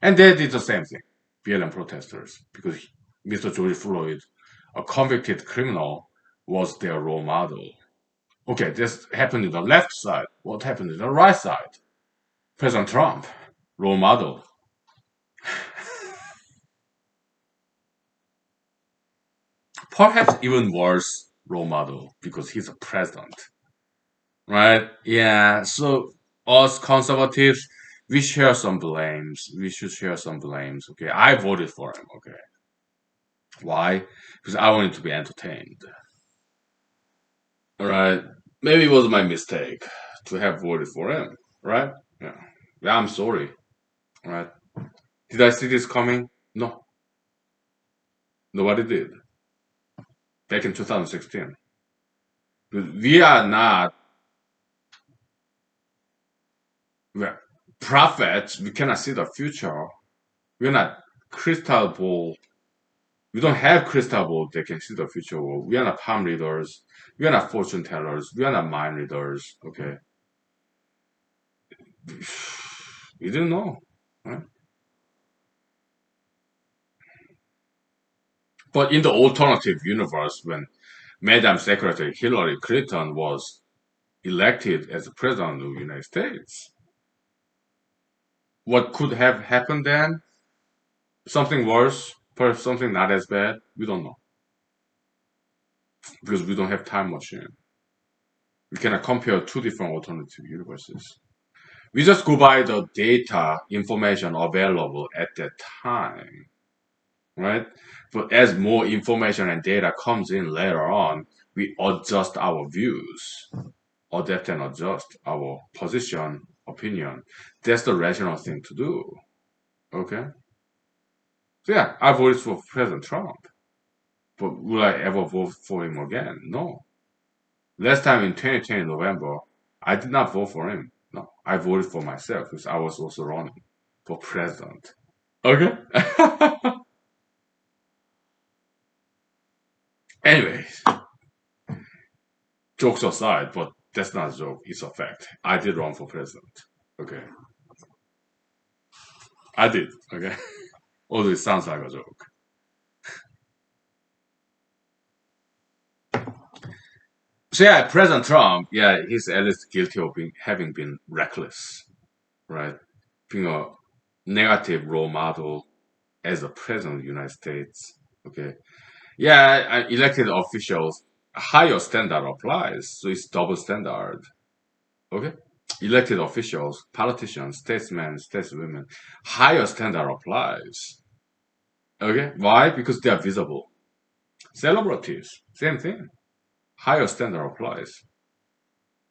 And they did the same thing, BLM protesters, because Mr. George Floyd, a convicted criminal, was their role model. Okay, this happened in the left side. What happened in the right side? President Trump, role model. Perhaps even worse role model because he's a president, right? Yeah, so us conservatives, we share some blames. We should share some blames. Okay, I voted for him. Okay, why? Because I wanted to be entertained. All right. Maybe it was my mistake to have voted for him. Right? Yeah. Yeah, I'm sorry. All right. Did I see this coming? No. Nobody did. Back in 2016. We are not we're prophets. We cannot see the future. We're not crystal ball. We don't have crystal ball that can see the future. We are not palm readers. We are not fortune tellers. We are not mind readers. Okay. We didn't know. Right? But in the alternative universe, when Madam Secretary Hillary Clinton was elected as the president of the United States, what could have happened then? Something worse, perhaps something not as bad. We don't know because we don't have time machine. We cannot compare two different alternative universes. We just go by the data information available at that time, right? But as more information and data comes in later on, we adjust our views, adapt and adjust our position, opinion. That's the rational thing to do. Okay? So yeah, I voted for President Trump. But will I ever vote for him again? No. Last time in 2020 November, I did not vote for him. No. I voted for myself because I was also running for president. Okay? Anyways, jokes aside, but that's not a joke, it's a fact. I did run for president. Okay. I did. Okay. Although it sounds like a joke. So yeah, President Trump, yeah, he's at least guilty of having been reckless, right? Being a negative role model as a president of the United States. Okay. Yeah, elected officials, higher standard applies. So it's double standard. Okay. Elected officials, politicians, statesmen, stateswomen, higher standard applies. Okay. Why? Because they are visible. Celebrities, same thing. Higher standard applies.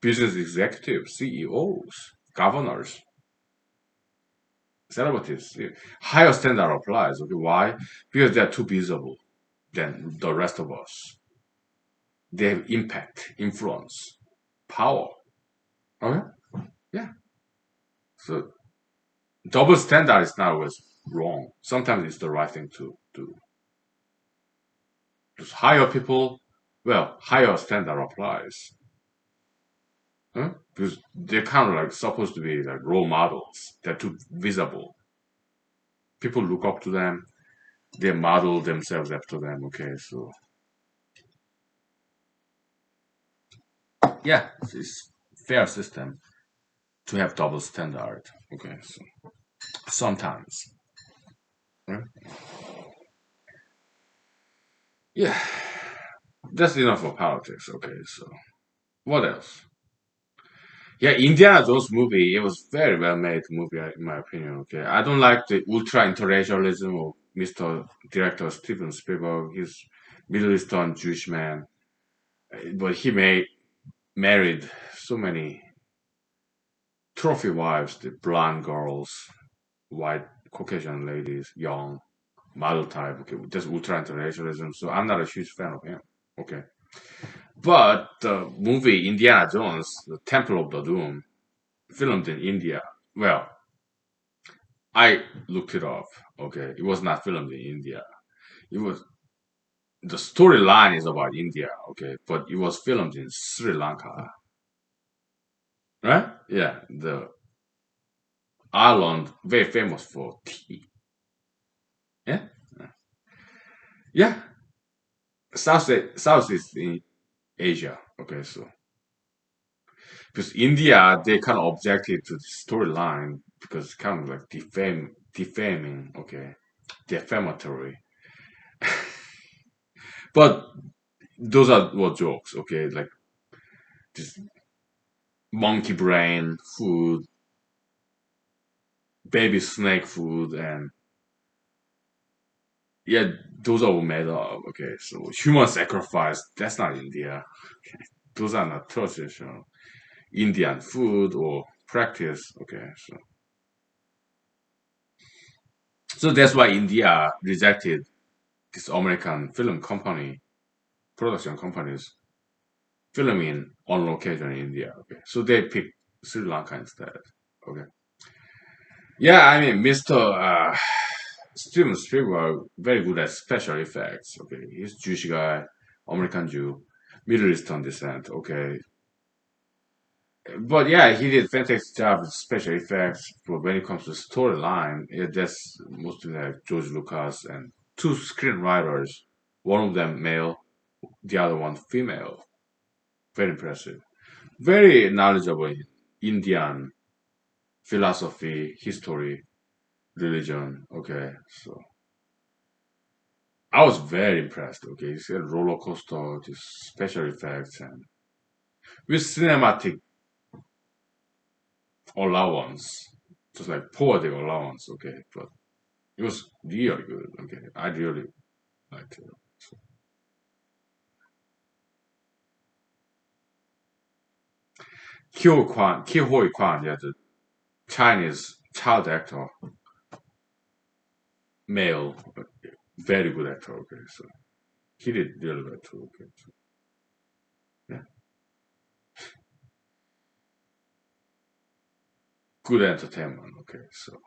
Business executives, CEOs, governors, celebrities, higher standard applies. Okay. Why? Because they are too visible than the rest of us. They have impact, influence, power. Okay. Yeah. So double standard is not always wrong. Sometimes it's the right thing to do. Just hire people. Well, higher standard applies. Huh? Because they're kind of like supposed to be like role models. They're too visible. People look up to them. They model themselves after them. Okay, so yeah, it's fair system to have double standard. Okay, so sometimes. Right? Yeah, that's enough for politics. Okay, so what else? Yeah, Indiana Jones movie. It was very well made movie, in my opinion. Okay, I don't like the ultra interracialism of Mr. Director Steven Spielberg. He's Middle Eastern Jewish man, but he married so many trophy wives, the blonde girls, white Caucasian ladies, young model type. Okay, just ultra interracialism. So I'm not a huge fan of him. Okay, but the movie Indiana Jones, The Temple of the Doom, filmed in India. Well, I looked it up. Okay, it was not filmed in India. It was the storyline is about India. Okay, but it was filmed in Sri Lanka, right? Yeah, the island very famous for tea. Yeah, yeah. Southeast in Asia. Okay, so because India they kind of objected to the storyline because it's kind of like defaming. Okay, defamatory. But those are what jokes. Okay, like this monkey brain food, baby snake food, and yeah, those are all made up. Okay, so human sacrifice, that's not India. Those are not traditional Indian food or practice. Okay, so that's why India rejected this American film company, production companies filming on location in India. Okay, so they picked Sri Lanka instead. Okay, yeah, I mean, Mr. Steven Spielberg very good at special effects. Okay, he's Jewish guy, American Jew, Middle Eastern descent. Okay, but yeah, he did fantastic job with special effects. But when it comes to storyline, yeah, that's mostly like George Lucas and two screenwriters. One of them male, the other one female. Very impressive. Very knowledgeable in Indian philosophy, history, religion. Okay, so I was very impressed. Okay, it's a roller coaster, just special effects, and with cinematic allowance, just like poetic allowance. Okay, but it was really good. Okay, I really liked it. So, Ki Hoi Kwan, yeah, the Chinese child actor, male, very good actor. Okay, so he did really well too. Okay, so, yeah, good entertainment. Okay, so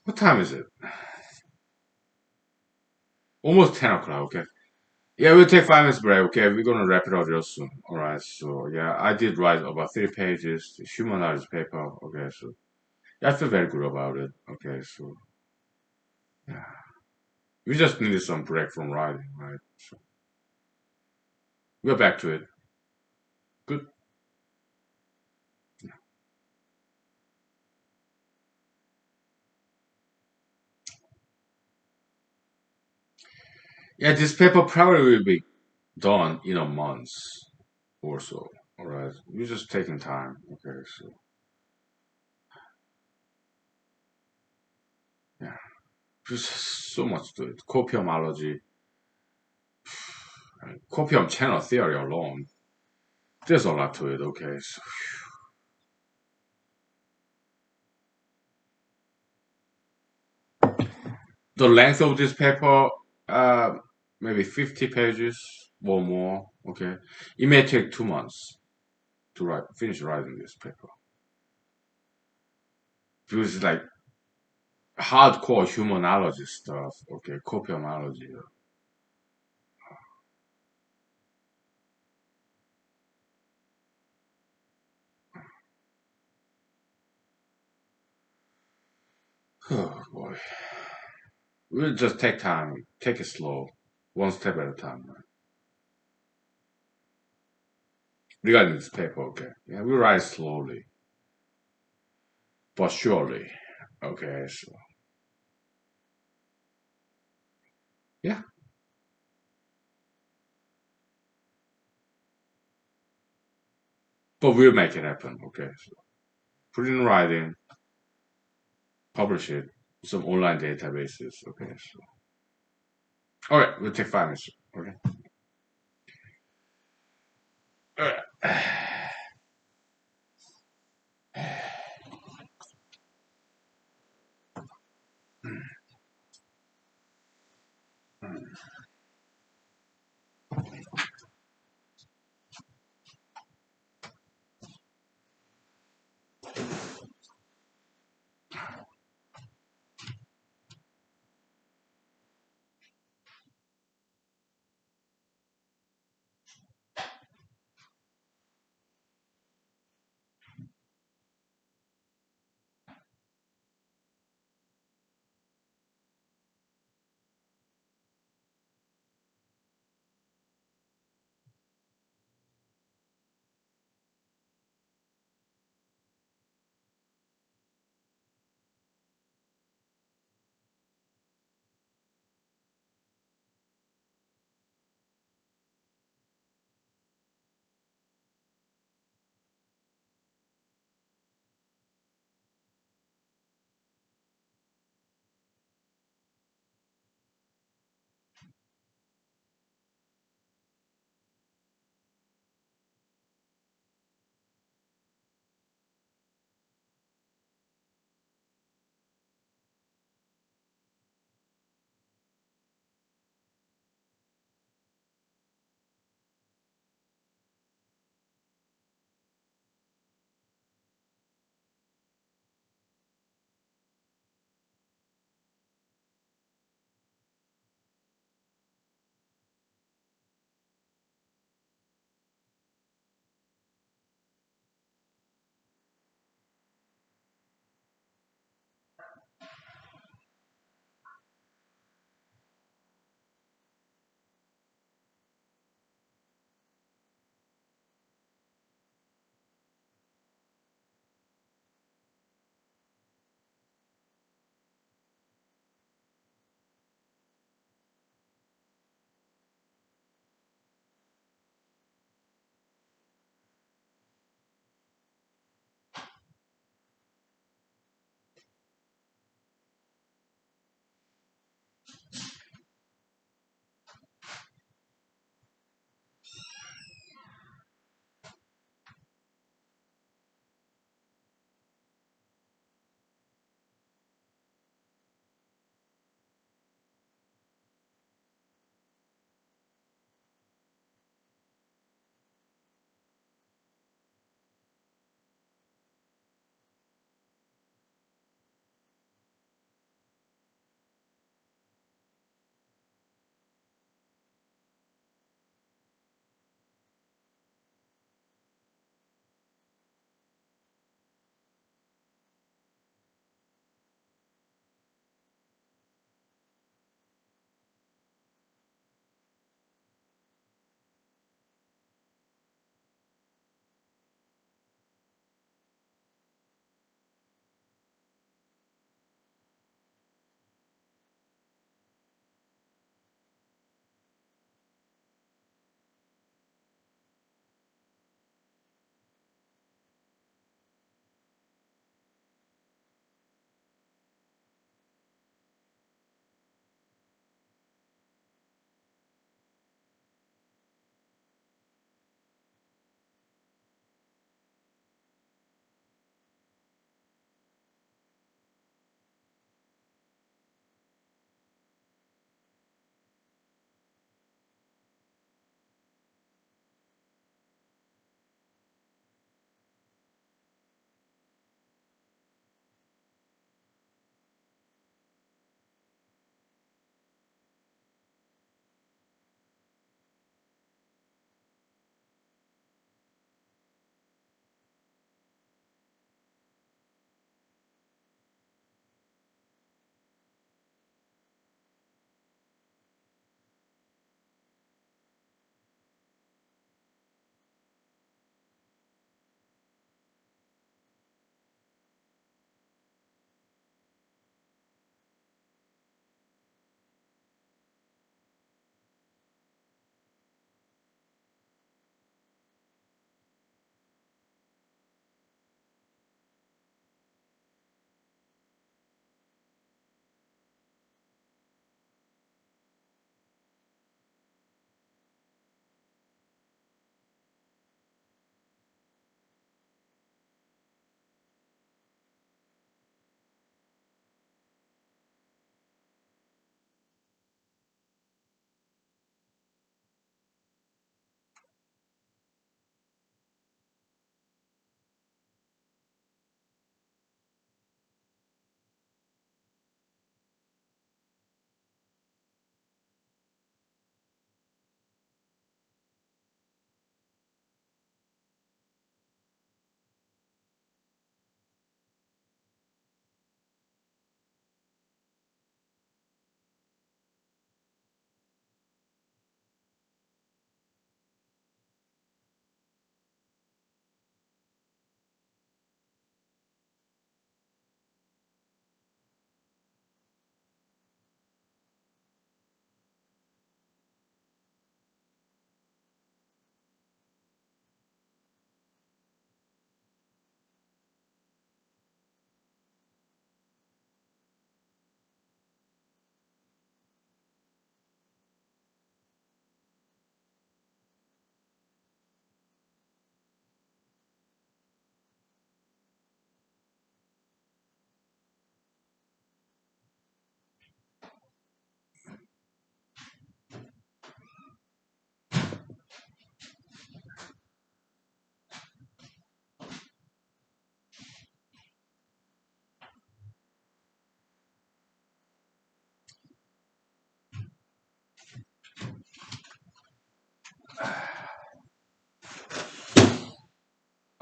what time is it? Almost 10 o'clock. Okay. Yeah, we'll take 5 minutes break. Okay, we're gonna wrap it up real soon. All right. So yeah, I did write about 3 pages, the humanology paper. Okay, so yeah, I feel very good about it. Okay, so yeah. We just needed some break from writing, right? So we're back to it. Good. Yeah, this paper probably will be done in a month or so. All right, we're just taking time. Okay, so yeah, there's so much to it. Copiumology, copium channel theory alone. There's a lot to it. Okay, so the length of this paper, uh, maybe 50 pages or more. Okay, it may take 2 months to finish writing this paper. Because it's like hardcore humanology stuff. Okay, copiumology. Oh boy, we'll just take time, take it slow, one step at a time. Right? Regarding this paper, okay, yeah, we write slowly but surely. Okay, so yeah, but we'll make it happen. Okay, so put it in writing, publish it, some online databases. Okay, so all right, we'll take 5 minutes. Okay. All right.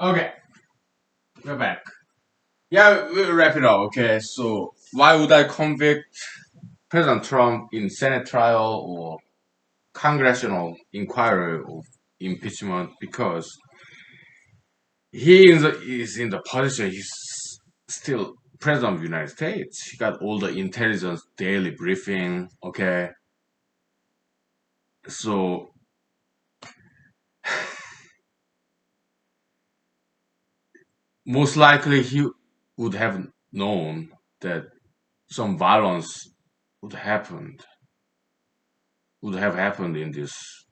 Okay, we're back. Yeah, we'll wrap it up. Okay, so why would I convict President Trump in Senate trial or congressional inquiry of impeachment? Because is in the position, he's still president of the United States. He got all the intelligence daily briefing. Okay, so most likely he would have known that some violence would happen would have happened in this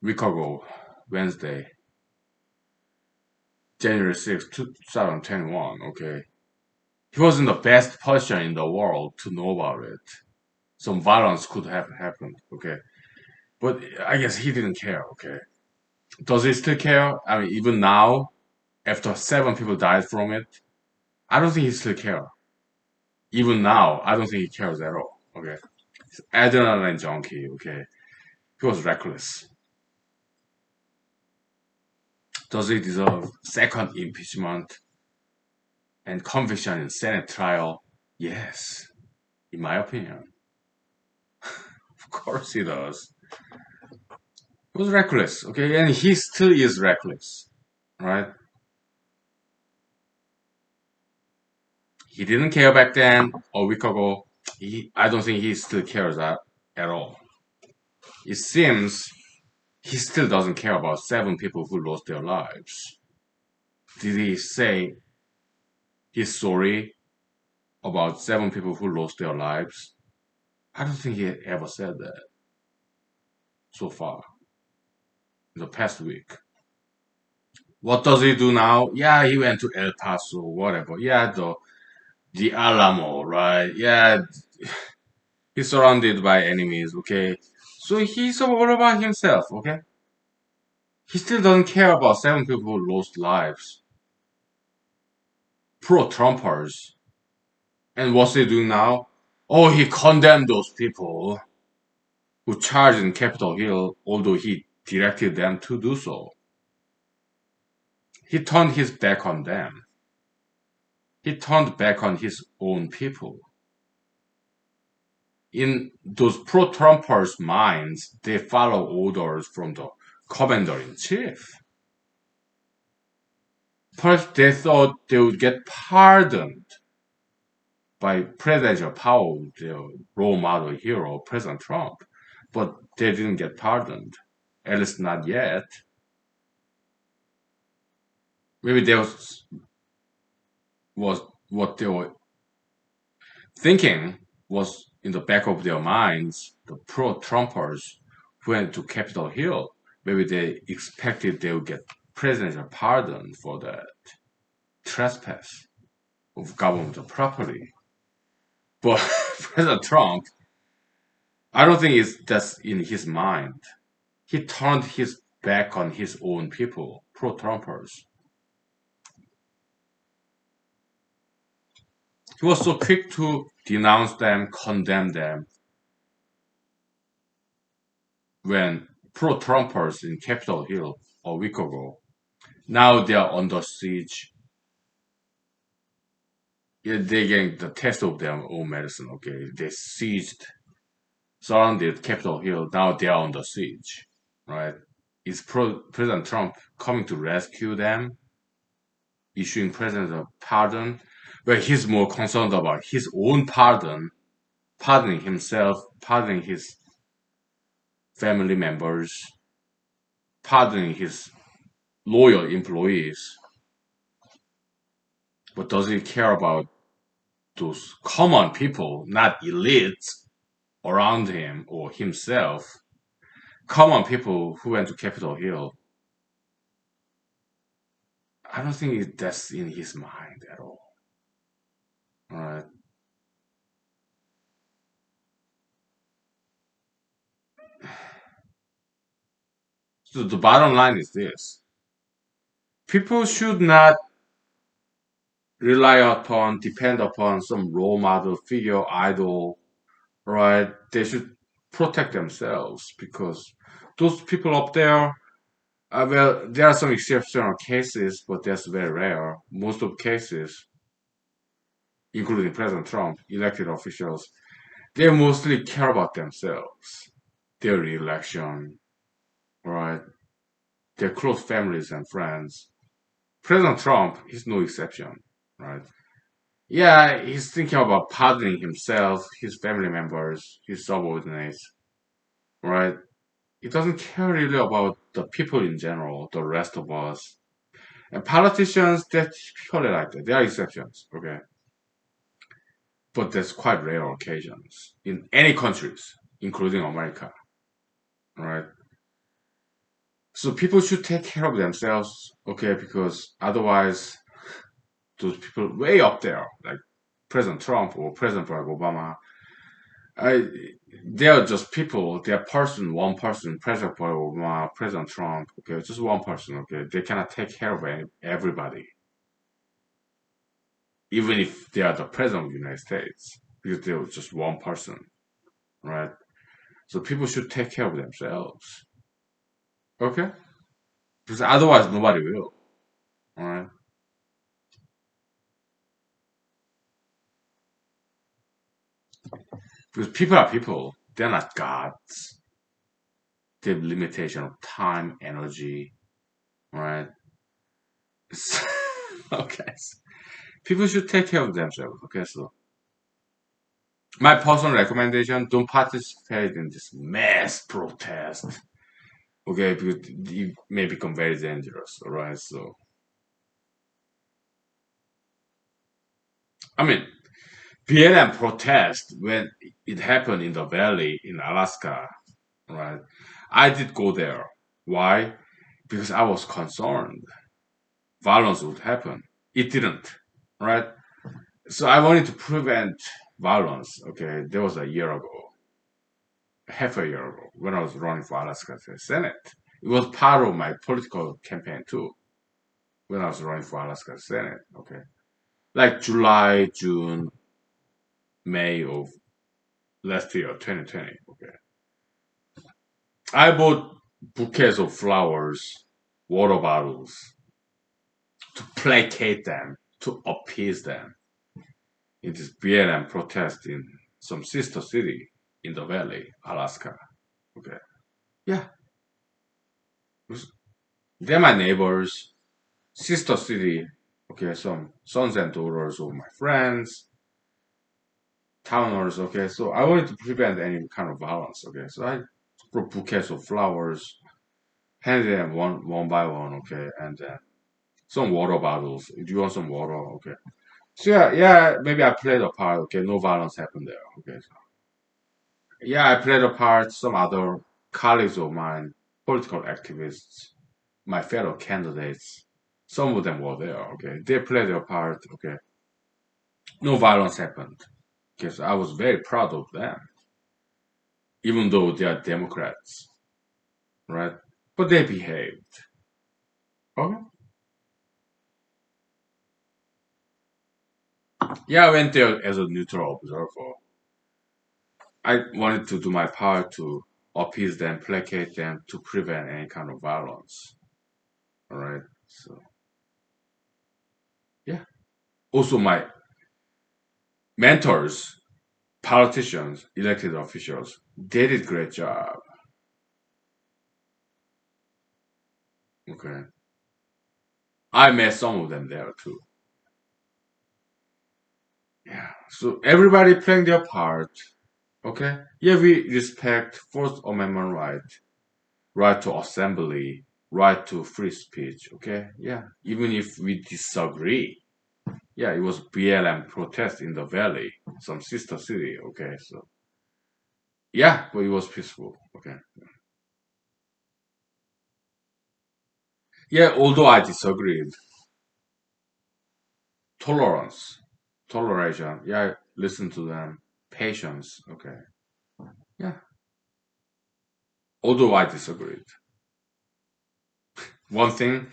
week ago, Wednesday, January 6th, 2021. Okay, he was in the best position in the world to know about it. Some violence could have happened. Okay, but I guess he didn't care. Okay, does he still care? I mean, even now, after 7 people died from it, I don't think he still care. Even now, I don't think he cares at all. Okay, he's adrenaline junkie. Okay, he was reckless. Does he deserve second impeachment and conviction in Senate trial? Yes, in my opinion. Of course he does. He was reckless, okay, and he still is reckless, right? He didn't care back then, a week ago. I don't think he still cares at all. It seems he still doesn't care about 7 people who lost their lives. Did he say he's sorry about 7 people who lost their lives? I don't think he ever said that so far in the past week. What does he do now? Yeah, he went to El Paso, whatever. Yeah, the Alamo, right? Yeah, he's surrounded by enemies. Okay, so he's all about himself. Okay, he still doesn't care about 7 people who lost lives, pro-Trumpers. And what's he doing now? Oh, he condemned those people who charged in Capitol Hill, although he directed them to do so. He turned his back on them. He turned back on his own people. In those pro-Trumpers' minds, they follow orders from the commander-in-chief. First, they thought they would get pardoned by presidential power, their role model hero, President Trump, but they didn't get pardoned, at least not yet. Maybe that was what they were thinking was in the back of their minds. The pro-Trumpers who went to Capitol Hill, maybe they expected they would get presidential pardon for that trespass of government property. But President Trump, I don't think that's in his mind. He turned his back on his own people, pro-Trumpers. He was so quick to denounce them, condemn them, when pro-Trumpers in Capitol Hill a week ago, now they are under siege. Yeah, they're getting the test of their own medicine, okay? They sieged, surrounded Capitol Hill, now they are under siege, right? Is President Trump coming to rescue them, issuing President a pardon? But he's more concerned about his own pardon, pardoning himself, pardoning his family members, pardoning his loyal employees. But does he care about those common people, not elites around him or himself? Common people who went to Capitol Hill. I don't think that's in his mind at all. All right. So the bottom line is this: people should not rely upon, depend upon some role model figure, idol, right? They should protect themselves because those people up there, Well, there are some exceptional cases, but that's very rare. Most of cases, including President Trump, elected officials, they mostly care about themselves, their reelection, right? Their close families and friends. President Trump is no exception, right? Yeah, he's thinking about pardoning himself, his family members, his subordinates, right? He doesn't care really about the people in general, the rest of us. And politicians, they're typically like that. There are exceptions, okay? But that's quite rare occasions in any countries, including America, right? So people should take care of themselves, okay? Because otherwise, those people way up there, like President Trump or President Barack Obama, I, they are just people. They are one person, President Barack Obama, President Trump, okay? Just one person, okay? They cannot take care of everybody, even if they are the President of the United States, because they're just one person, right? So people should take care of themselves, okay? Because otherwise, nobody will, all right? Because people are people. They're not gods. They have limitation of time, energy, right? Okay. People should take care of themselves. Okay, so my personal recommendation: don't participate in this mass protest. Okay, because it may become very dangerous. All right, so I mean, Vietnam protest when it happened in the valley in Alaska. Right, I did go there. Why? Because I was concerned violence would happen. It didn't. Right. So I wanted to prevent violence. Okay, that was a year ago, half a year ago, when I was running for Alaska Senate. It was part of my political campaign too, when I was running for Alaska Senate. Okay, like July, June, May of last year, 2020. Okay, I bought bouquets of flowers, water bottles to placate them, to appease them in this BLM protest in some sister city in the valley, Alaska. Okay, yeah, they're my neighbors, sister city. Okay, some sons and daughters of my friends, towners. Okay, so I wanted to prevent any kind of violence. Okay, so I brought bouquets of flowers, handed them one by one. Okay, and then some water bottles. Do you want some water? Okay. So yeah, maybe I played a part. Okay, no violence happened there. Okay, so, yeah, I played a part. Some other colleagues of mine, political activists, my fellow candidates, some of them were there. Okay, they played their part. Okay, no violence happened. Because I was very proud of them, even though they are Democrats, right? But they behaved. Okay. Yeah, I went there as a neutral observer. I wanted to do my part to appease them, placate them, to prevent any kind of violence. All right. So yeah. Also, my mentors, politicians, elected officials, they did great job. Okay. I met some of them there too. Yeah. So everybody playing their part. Okay. Yeah, we respect First Amendment right to assembly, right to free speech. Okay. Yeah. Even if we disagree. Yeah, it was BLM protest in the valley, some sister city. Okay. So yeah, but it was peaceful. Okay. Yeah, although I disagreed, tolerance, toleration. Yeah, listen to them. Patience. Okay. Yeah. Although I disagreed. One thing,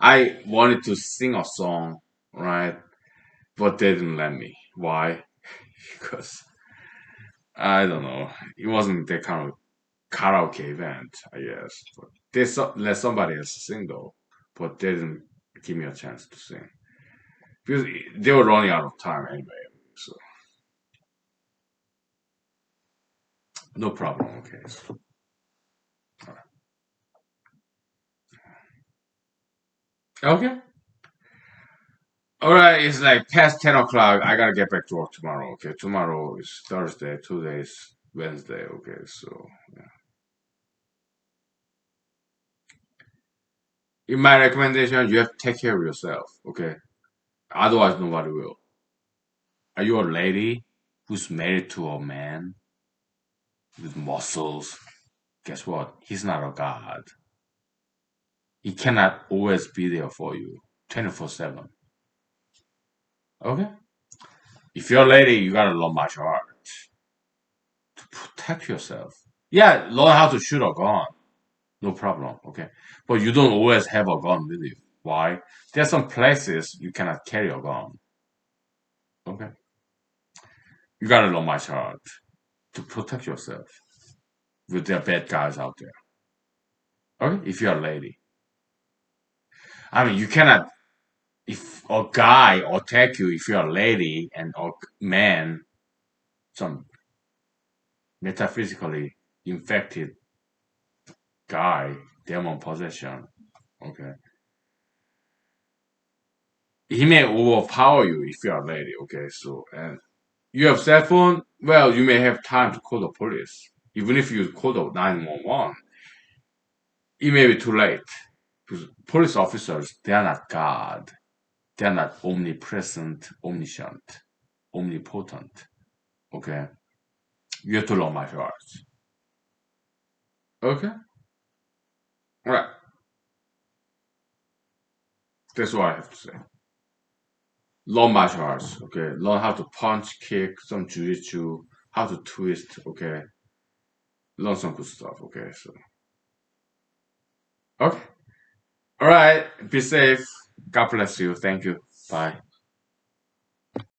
I wanted to sing a song, right? But they didn't let me. Why? Because I don't know. It wasn't that kind of. karaoke event, I guess. But let somebody else sing though, but they didn't give me a chance to sing because they were running out of time anyway. So no problem. Okay. So, okay. All right. It's like past 10 o'clock. I gotta get back to work tomorrow. Okay. Tomorrow is Thursday. Today's Wednesday. Okay. So yeah. In my recommendation, you have to take care of yourself. Okay. Otherwise, nobody will. Are you a lady who's married to a man with muscles? Guess what? He's not a god. He cannot always be there for you 24/7. Okay? If you're a lady, you gotta learn martial arts to protect yourself. Yeah, learn how to shoot a gun. No problem. Okay? But you don't always have a gun with you. Why? There's some places you cannot carry a gun. Okay? You gotta learn martial arts to protect yourself with the bad guys out there. Okay? If you're a lady. I mean, you cannot, if a guy attack you, if you're a lady and a man, some metaphysically infected guy, demon possession, okay, he may overpower you if you're a lady, okay, so, and you have cell phone, well, you may have time to call the police. Even if you call the 911, it may be too late. Because police officers, they are not God. They are not omnipresent, omniscient, omnipotent, okay? You have to learn martial arts. Okay? Alright, that's what I have to say. Learn martial arts, okay? Learn how to punch, kick, some jujitsu, how to twist, okay? Learn some good stuff, okay? So, okay. Alright, be safe. God bless you. Thank you. Bye.